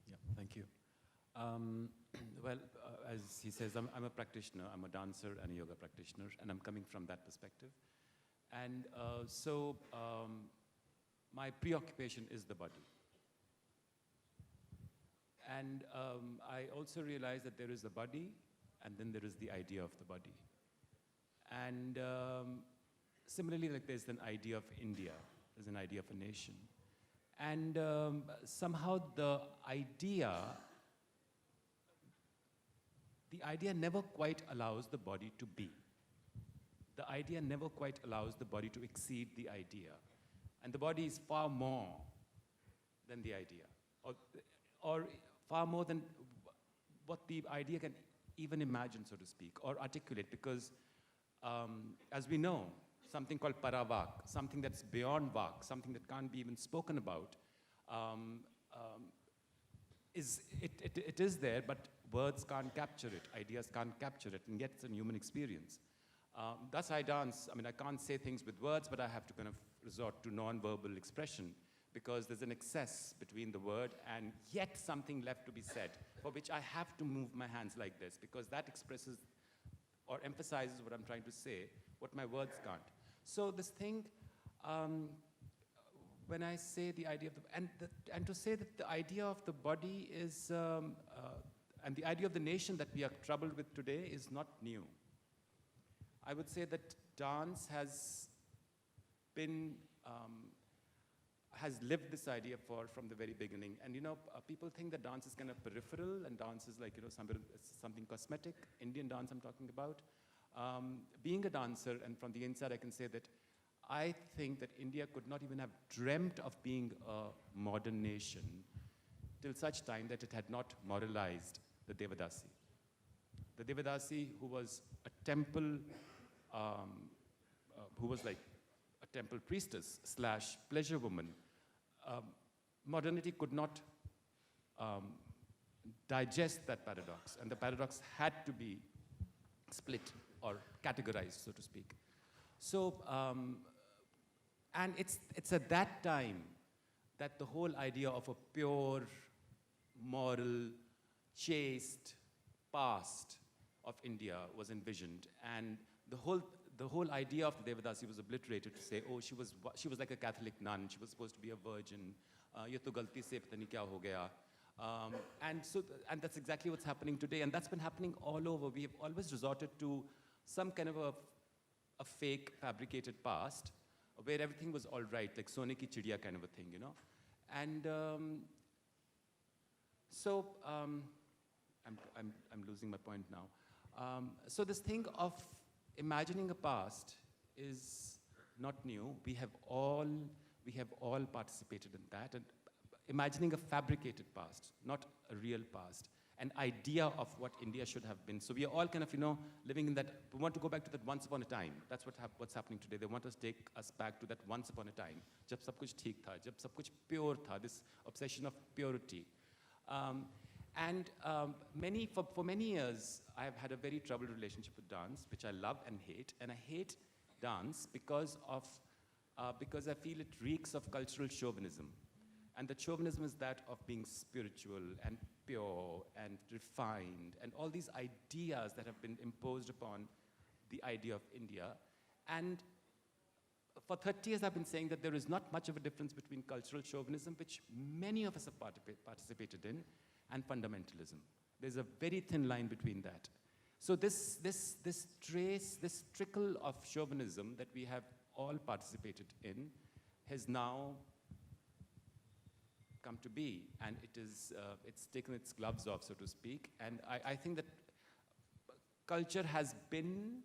Yeah, thank you. As he says, I'm a practitioner, I'm a dancer and a yoga practitioner, and I'm coming from that perspective. And my preoccupation is the body. And I also realize that there is the body, and then there is the idea of the body. And similarly, like there's an idea of India, there's an idea of a nation. And somehow the idea never quite allows the body to be. The idea never quite allows the body to exceed the idea. And the body is far more than the idea, or far more than what the idea can even imagine, so to speak, or articulate, because as we know, something called paravak, something that's beyond vak, something that can't be even spoken about, it is there, but words can't capture it, ideas can't capture it, and yet it's a human experience. Thus I dance. I mean, I can't say things with words, but I have to kind of resort to non-verbal expression because there's an excess between the word and yet something left to be said, for which I have to move my hands like this because that expresses or emphasizes what I'm trying to say, what my words can't. So this thing, when I say the idea of and to say that the idea of the body is, and the idea of the nation that we are troubled with today is not new. I would say that dance has been, has lived this idea from the very beginning. And you know, people think that dance is kind of peripheral and dance is like, you know, something cosmetic. Indian dance I'm talking about. Being a dancer, and from the inside I can say that I think that India could not even have dreamt of being a modern nation till such time that it had not moralized the Devadasi. The Devadasi, who was a temple, who was like a temple priestess / pleasure woman, modernity could not digest that paradox, and the paradox had to be split or categorized, so to speak. So, and it's at that time that the whole idea of a pure, moral, chaste past of India was envisioned, and the whole idea of the Devadasi was obliterated to say, oh, she was like a Catholic nun, she was supposed to be a virgin, ye to galti se pata nahi kya ho gaya. And that's exactly what's happening today, and that's been happening all over. We have always resorted to some kind of a fake, fabricated past, where everything was all right, like Sone ki chidiya kind of a thing, you know. And I'm losing my point now. So this thing of imagining a past is not new. We have all participated in that. And imagining a fabricated past, not a real past, an idea of what India should have been. So we are all kind of, living in that. We want to go back to that once upon a time. That's what's happening today. They want us to take us back to that once upon a time. Jab sab kuch theek tha, jab sab kuch pure tha, this obsession of purity. For many years, I have had a very troubled relationship with dance, which I love and hate. And I hate dance because I feel it reeks of cultural chauvinism. And the chauvinism is that of being spiritual and pure and refined and all these ideas that have been imposed upon the idea of India. And for 30 years, I've been saying that there is not much of a difference between cultural chauvinism, which many of us have participated in, and fundamentalism. There's a very thin line between that. So this trickle of chauvinism that we have all participated in has now come to be, and it's taken its gloves off, so to speak. And I think that culture has been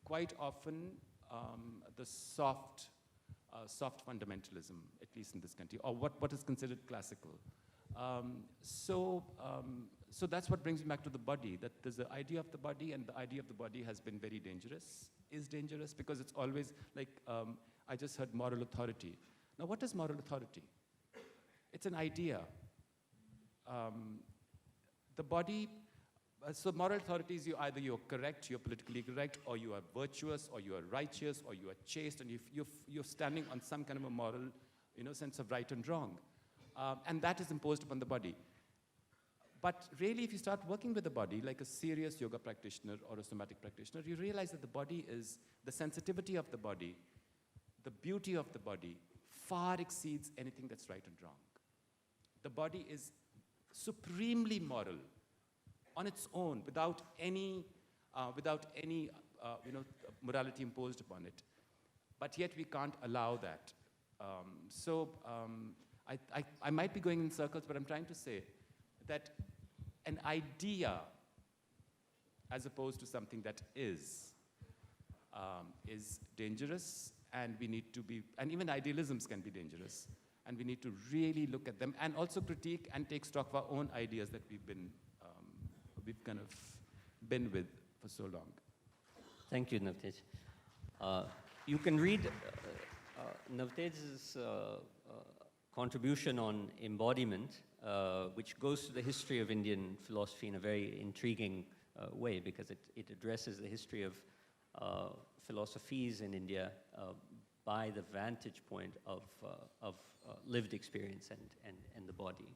quite often the soft fundamentalism, at least in this country, or what is considered classical. So that's what brings me back to the body, that there's the idea of the body, and the idea of the body has been very dangerous, is dangerous, because it's always like, I just heard moral authority. Now, what is moral authority? It's an idea. The body, so moral authority is either you're correct, you're politically correct, or you are virtuous, or you are righteous, or you are chaste, and you're standing on some kind of a moral, sense of right and wrong. And that is imposed upon the body. But really, if you start working with the body, like a serious yoga practitioner or a somatic practitioner, you realize that the body is, the sensitivity of the body, the beauty of the body, far exceeds anything that's right and wrong. The body is supremely moral on its own, without any morality imposed upon it. But yet we can't allow that. I might be going in circles, but I'm trying to say that an idea, as opposed to something that is dangerous, and we need to be, and even idealisms can be dangerous, and we need to really look at them and also critique and take stock of our own ideas that we've kind of been with for so long. Thank you, Navtej. You can read Navtej's contribution on embodiment, which goes to the history of Indian philosophy in a very intriguing way, because it addresses the history of philosophies in India by the vantage point of lived experience and the body.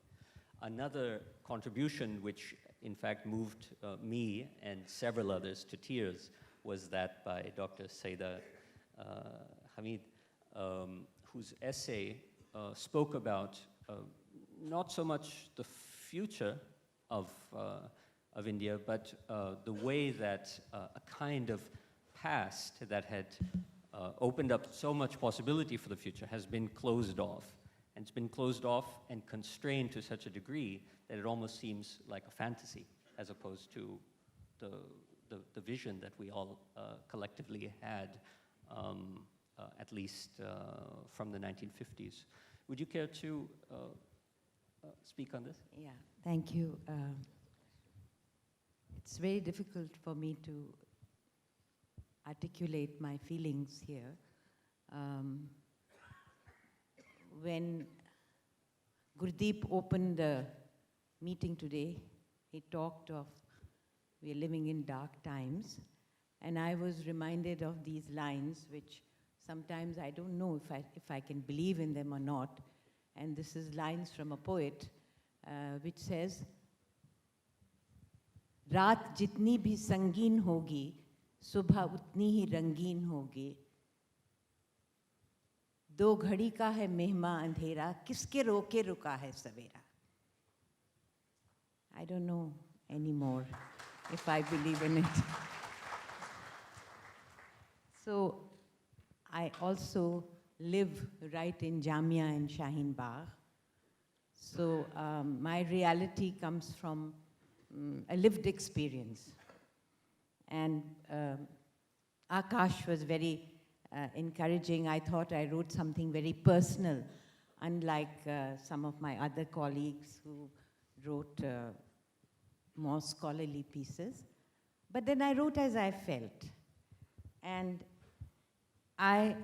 Another contribution which in fact moved me and several others to tears was that by Dr. Syeda Hameed, whose essay spoke about not so much the future of India, but the way that a kind of past that had opened up so much possibility for the future has been closed off. And it's been closed off and constrained to such a degree that it almost seems like a fantasy, as opposed to the vision that we all collectively had, at least from the 1950s. Would you care to speak on this? Yeah, thank you. It's very difficult for me to articulate my feelings here. When Gurdeep opened the meeting today, he talked of we're living in dark times, and I was reminded of these lines, which sometimes I don't know if I can believe in them or not. And this is lines from a poet, which says, "Raat jitni bhi sangeen hogi, subha utni hi rangeen hogi. दो घड़ी का है मेहमा अंधेरा, किसके रोके रुका है सवेरा." I don't know anymore if I believe in it. So I also live right in Jamia and Shaheen Bagh. So my reality comes from a lived experience. And Aakash was very encouraging. I thought I wrote something very personal, unlike some of my other colleagues who wrote more scholarly pieces. But then I wrote as I felt. And I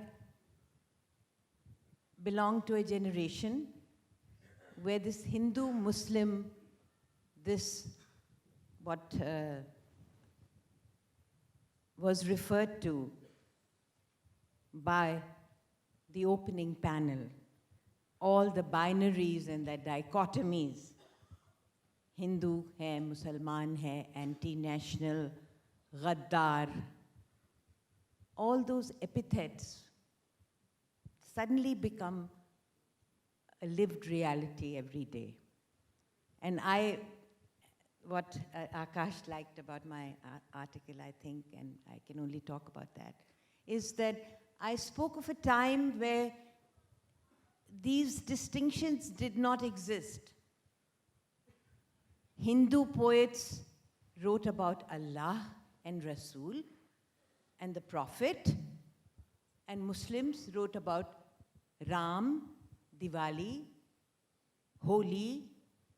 belong to a generation where this Hindu-Muslim, this what was referred to by the opening panel, all the binaries and the dichotomies, Hindu hai, Musalman hai, anti-national, Gaddar, all those epithets suddenly become a lived reality every day. And what Aakash liked about my article, I think, and I can only talk about that, is that I spoke of a time where these distinctions did not exist. Hindu poets wrote about Allah and Rasul and the Prophet, and Muslims wrote about Ram, Diwali, Holi,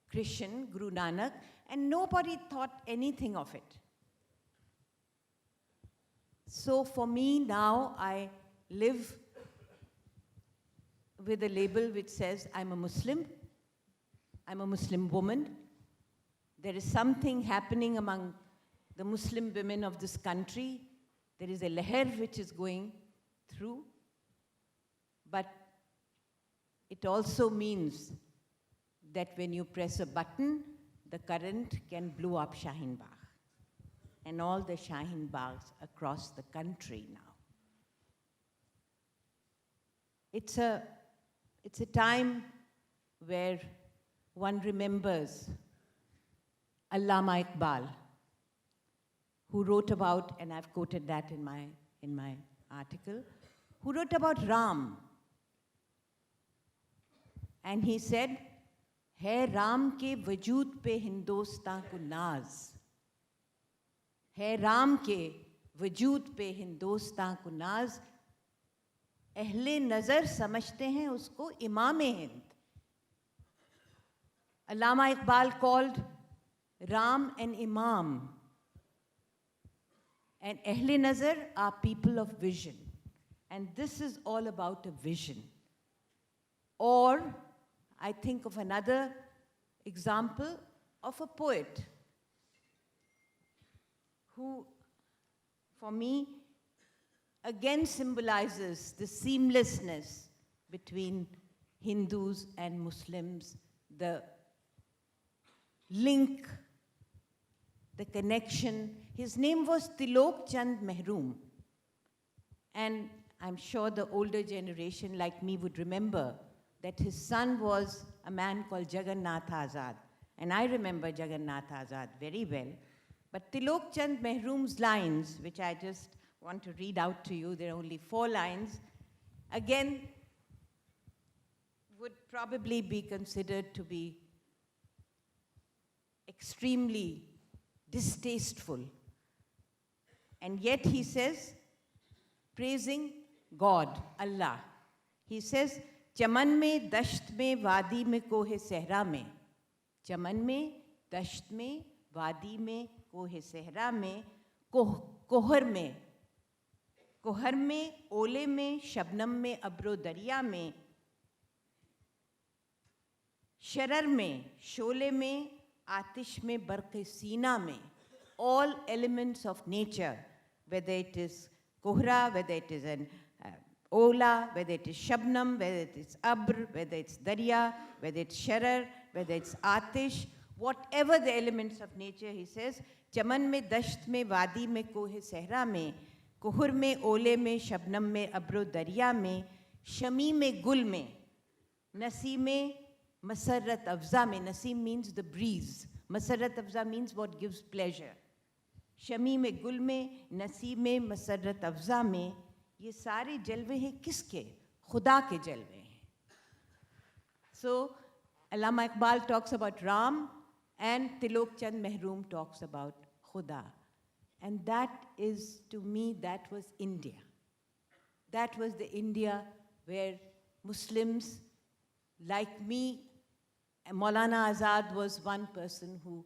Krishna, Guru Nanak, and nobody thought anything of it. So for me now, I live with a label which says I'm a Muslim woman. There is something happening among the Muslim women of this country. There is a leher which is going through, but it also means that when you press a button, the current can blow up Shaheen Bagh and all the Shaheen Baghs across the country now. It's a time where one remembers Allama Iqbal, who wrote about, and I've quoted that in my article, who wrote about Ram. And he said, है राम के वजूद पे हिंदुस्तान को नाज, है राम के वजूद पे हिंदुस्तान को नाज, अहले नज़र समझते हैं उसको इमाम Hind. Allama Iqbal called Ram an imam, and Ahle Nazar are people of vision. And this is all about a vision. Or I think of another example of a poet who, for me, again symbolizes the seamlessness between Hindus and Muslims, the link, the connection. His name was Tilok Chand Mehroom. And I'm sure the older generation like me would remember that his son was a man called Jagannath Azad. And I remember Jagannath Azad very well. But Tilok Chand Mehroom's lines, which I just want to read out to you, there are only 4 lines, again, would probably be considered to be extremely distasteful. And yet he says, praising God, Allah. He says, चमन में दश्त में वादी में कोहे सहरा में, चमन में दश्त में वादी में कोहे सहरा में, कोहर में ओले में शबनम में अब्रो दरिया में, शरर में शोले में आतिश में बरक़े सीना में, all elements of nature, whether it is kohra, whether it is an ola, whether it is shabnam, whether it is abr, whether it's darya, whether it's sharar, whether it's atish, whatever the elements of nature, he says, chaman mein dasht mein wadi mein kohe sehra mein, kohur mein ole mein shabnam mein abro darya mein, shami mein gul mein, nasim mein masarrat afza mein. Nasim means the breeze. Masarrat afza means what gives pleasure. Shami में गुल में, नसीब में, मसरत अफ़ज़ा में, ये सारे जलवे हैं किसके? खुदा के जलवे हैं. So, Allama Iqbal talks about Ram and Tilok Chand Mehroom talks about Khuda. And that is, to me, that was India. That was the India where Muslims like me, Maulana Azad was one person who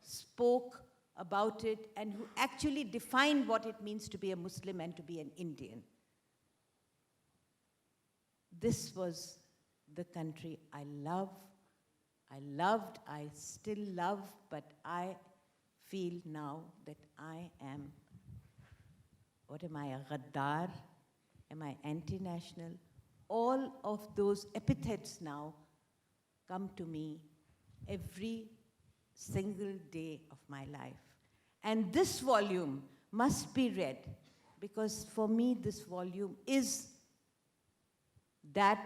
spoke about it and who actually defined what it means to be a Muslim and to be an Indian. This was the country I love, I loved, I still love, but I feel now that I am, what am I, a Ghaddar? Am I anti-national? All of those epithets now come to me every single day of my life. And this volume must be read, because for me this volume is that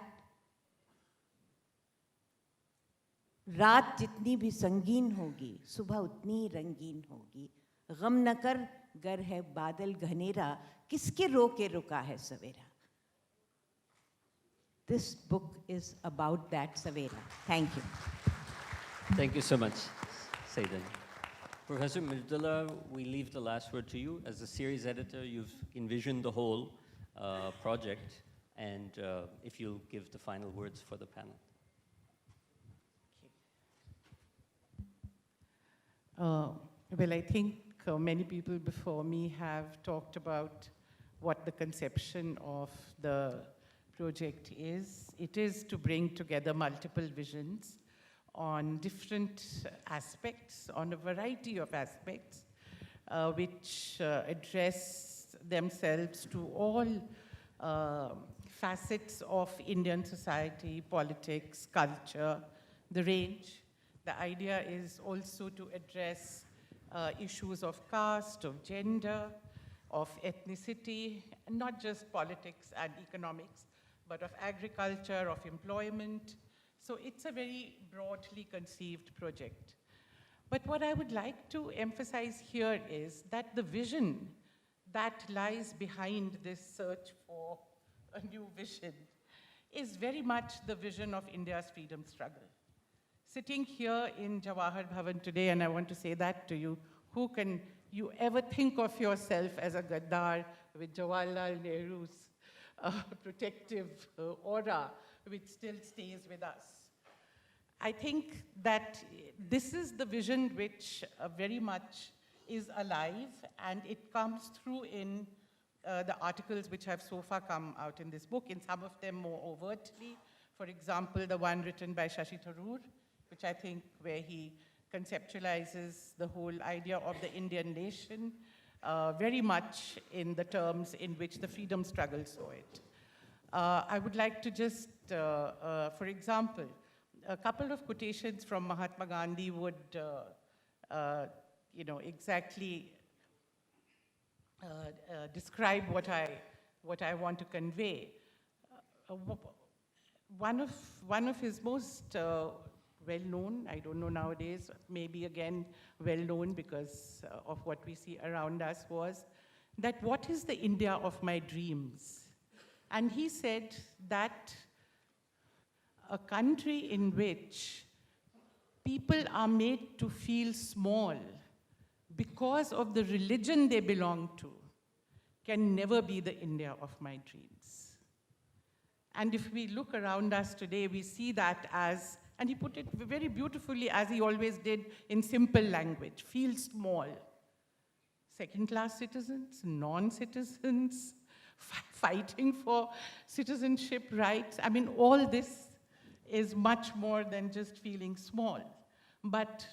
रात जितनी भी संगीन होगी, सुबह उतनी ही रंगीन होगी. गम न कर गर है बादल घनेरा, किसके रोके रुका है सवेरा. This book is about that Savera. Thank you. Thank you so much, Syeda. Professor Mridula, we leave the last word to you. As the series editor, you've envisioned the whole project, and if you'll give the final words for the panel. Well, I think many people before me have talked about what the conception of the project is. It is to bring together multiple visions on different aspects, on a variety of aspects, which address themselves to all facets of Indian society, politics, culture, the range. The idea is also to address issues of caste, of gender, of ethnicity, and not just politics and economics, but of agriculture, of employment. So it's a very broadly conceived project. But what I would like to emphasize here is that the vision that lies behind this search for a new vision is very much the vision of India's freedom struggle. Sitting here in Jawahar Bhavan today, and I want to say that to you, who can you ever think of yourself as a Ghaddar with Jawaharlal Nehru's protective aura, which still stays with us? I think that this is the vision which very much is alive, and it comes through in the articles which have so far come out in this book, in some of them more overtly. For example, the one written by Shashi Tharoor, which I think where he conceptualizes the whole idea of the Indian nation very much in the terms in which the freedom struggle saw it. I would like to just, for example, a couple of quotations from Mahatma Gandhi would, exactly describe what I want to convey. One of his most well-known, I don't know nowadays, maybe again well-known because of what we see around us, was that what is the India of my dreams? And he said that a country in which people are made to feel small because of the religion they belong to can never be the India of my dreams. And if we look around us today, we see that as, and he put it very beautifully, as he always did, in simple language: feel small. Second-class citizens, non-citizens, fighting for citizenship rights. I mean, all this is much more than just feeling small. But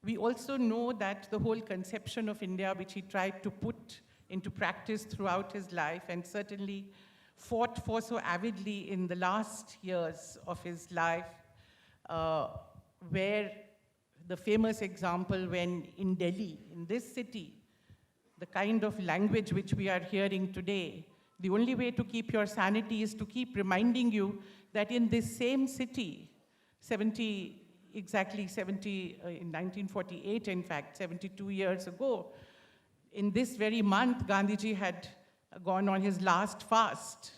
we also know that the whole conception of India, which he tried to put into practice throughout his life, and certainly fought for so avidly in the last years of his life, where the famous example when in Delhi, in this city, the kind of language which we are hearing today, the only way to keep your sanity is to keep reminding you that in this same city, in 1948, in fact, 72 years ago, in this very month, Gandhiji had gone on his last fast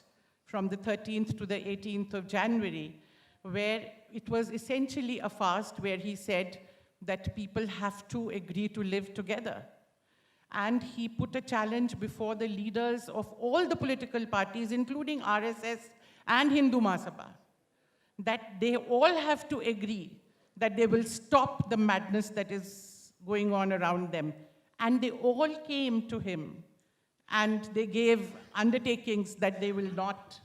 from the 13th to the 18th of January, where it was essentially a fast where he said that people have to agree to live together. and he put a challenge before the leaders of all the political parties, including RSS and Hindu Mahasabha, that they all have to agree that they will stop the madness that is going on around them. And they all came to him, and they gave undertakings that they will not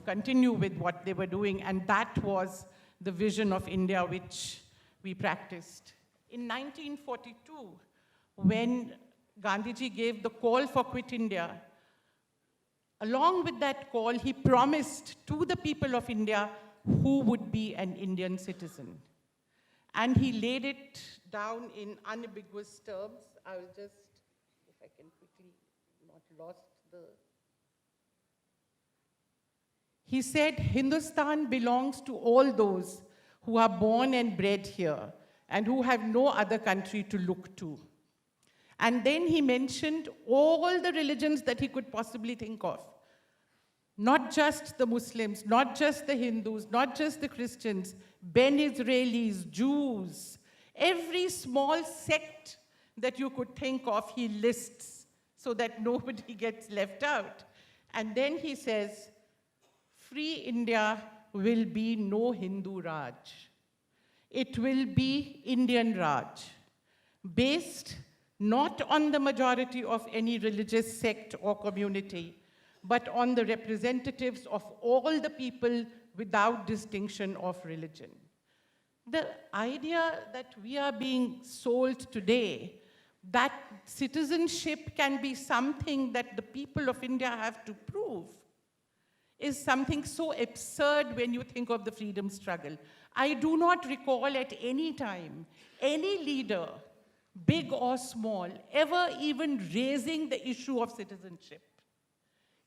continue with what they were doing, and that was the vision of India which we practiced. In 1942, when Gandhiji gave the call for Quit India, along with that call, he promised to the people of India who would be an Indian citizen. And he laid it down in unambiguous terms. I will just, if I can quickly, not lost the... He said, Hindustan belongs to all those who are born and bred here and who have no other country to look to. And then he mentioned all the religions that he could possibly think of. Not just the Muslims, not just the Hindus, not just the Christians, Ben Israelis, Jews, every small sect that you could think of, he lists so that nobody gets left out. And then he says, free India will be no Hindu Raj. It will be Indian Raj, based not on the majority of any religious sect or community, but on the representatives of all the people without distinction of religion. The idea that we are being sold today, that citizenship can be something that the people of India have to prove, is something so absurd when you think of the freedom struggle. I do not recall at any time any leader, big or small, ever even raising the issue of citizenship.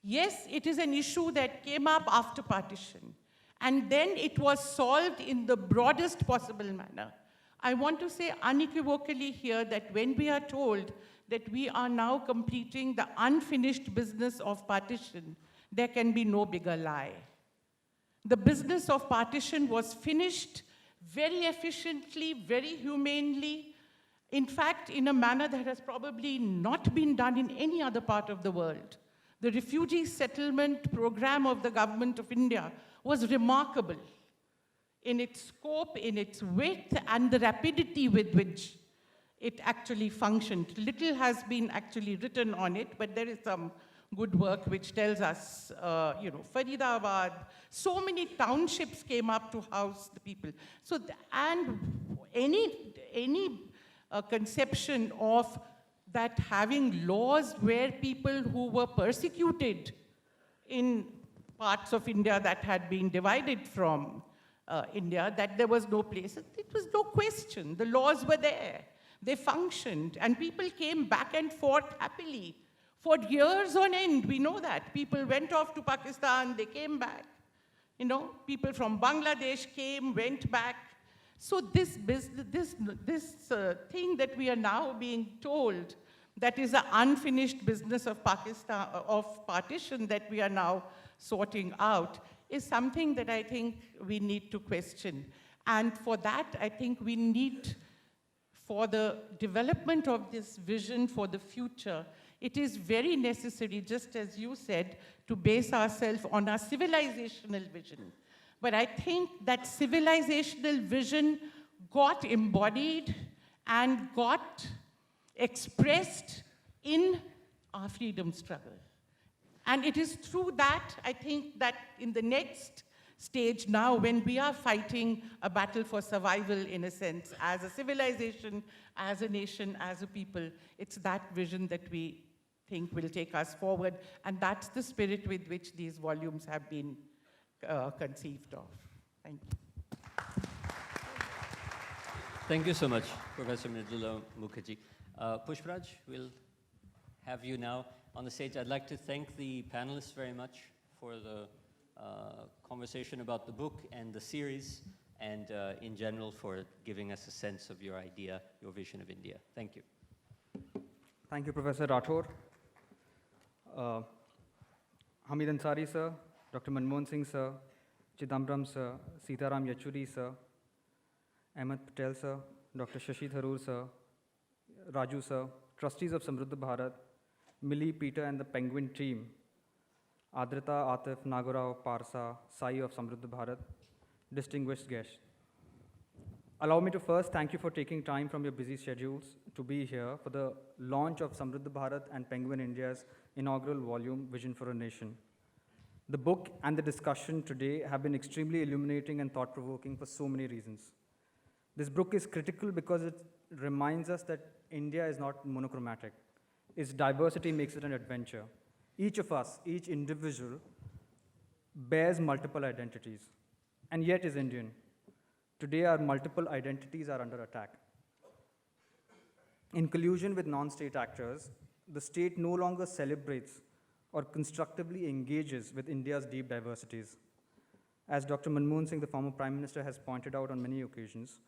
Yes, it is an issue that came up after partition, and then it was solved in the broadest possible manner. I want to say unequivocally here that when we are told that we are now completing the unfinished business of partition, there can be no bigger lie. The business of partition was finished very efficiently, very humanely, in fact, in a manner that has probably not been done in any other part of the world. The refugee settlement program of the government of India was remarkable in its scope, in its width, and the rapidity with which it actually functioned. Little has been actually written on it, but there is some good work which tells us, Faridabad, so many townships came up to house the people. So, and any conception of that having laws where people who were persecuted in parts of India that had been divided from India, that there was no place. It was no question. The laws were there. They functioned, and people came back and forth happily. For years on end, we know that. People went off to Pakistan, they came back. People from Bangladesh came, went back. So this thing that we are now being told, that is the unfinished business of Pakistan, of partition that we are now sorting out, is something that I think we need to question. And for that, I think we need, for the development of this vision for the future, it is very necessary, just as you said, to base ourselves on our civilizational vision. But I think that civilizational vision got embodied and got expressed in our freedom struggle. And it is through that, I think, that in the next stage now, when we are fighting a battle for survival, in a sense, as a civilization, as a nation, as a people, it's that vision that we think will take us forward. And that's the spirit with which these volumes have been conceived of. Thank you. Thank you so much, Professor Mridula Mukherjee. Pushparaj, we'll have you now on the stage. I'd like to thank the panelists very much for the conversation about the book and the series, and in general for giving us a sense of your idea, your vision of India. Thank you. Thank you, Professor Rathore. Hamid Ansari, sir, Dr. Manmohan Singh, sir, Chidambaram, sir, Sitaram, Yechury, sir, Ahmed Patel, sir, Dr. Shashi, Tharoor, sir, Raju sir, trustees of Samruddha Bharat, Milee, Peter and the Penguin team, Adrita, Atif, Nagurao, Parsa, Sai of Samruddha Bharat, distinguished guests. Allow me to first thank you for taking time from your busy schedules to be here for the launch of Samruddha Bharat and Penguin India's inaugural volume, Vision for a Nation. The book and the discussion today have been extremely illuminating and thought-provoking for so many reasons. This book is critical because it reminds us that India is not monochromatic. Its diversity makes it an adventure. Each of us, each individual, bears multiple identities, and yet is Indian. Today, our multiple identities are under attack. In collusion with non-state actors, the state no longer celebrates or constructively engages with India's deep diversities. As Dr. Manmohan Singh, the former Prime Minister, has pointed out on many occasions,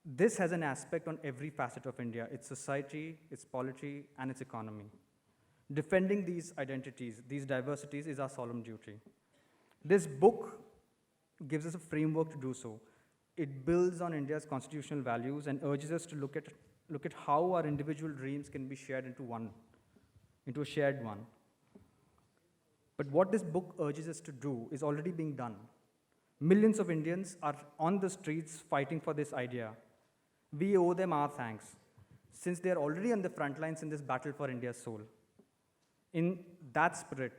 this has an aspect on every facet of India, its society, its polity, and its economy. Defending these identities, these diversities, is our solemn duty. This book gives us a framework to do so. It builds on India's constitutional values and urges us to look at how our individual dreams can be shared into a shared one. But what this book urges us to do is already being done. Millions of Indians are on the streets fighting for this idea. We owe them our thanks, since they are already on the front lines in this battle for India's soul. In that spirit,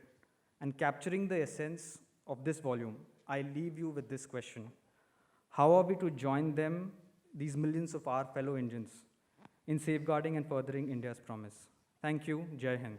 and capturing the essence of this volume, I leave you with this question. How are we to join them, these millions of our fellow Indians, in safeguarding and furthering India's promise? Thank you. Jai Hind.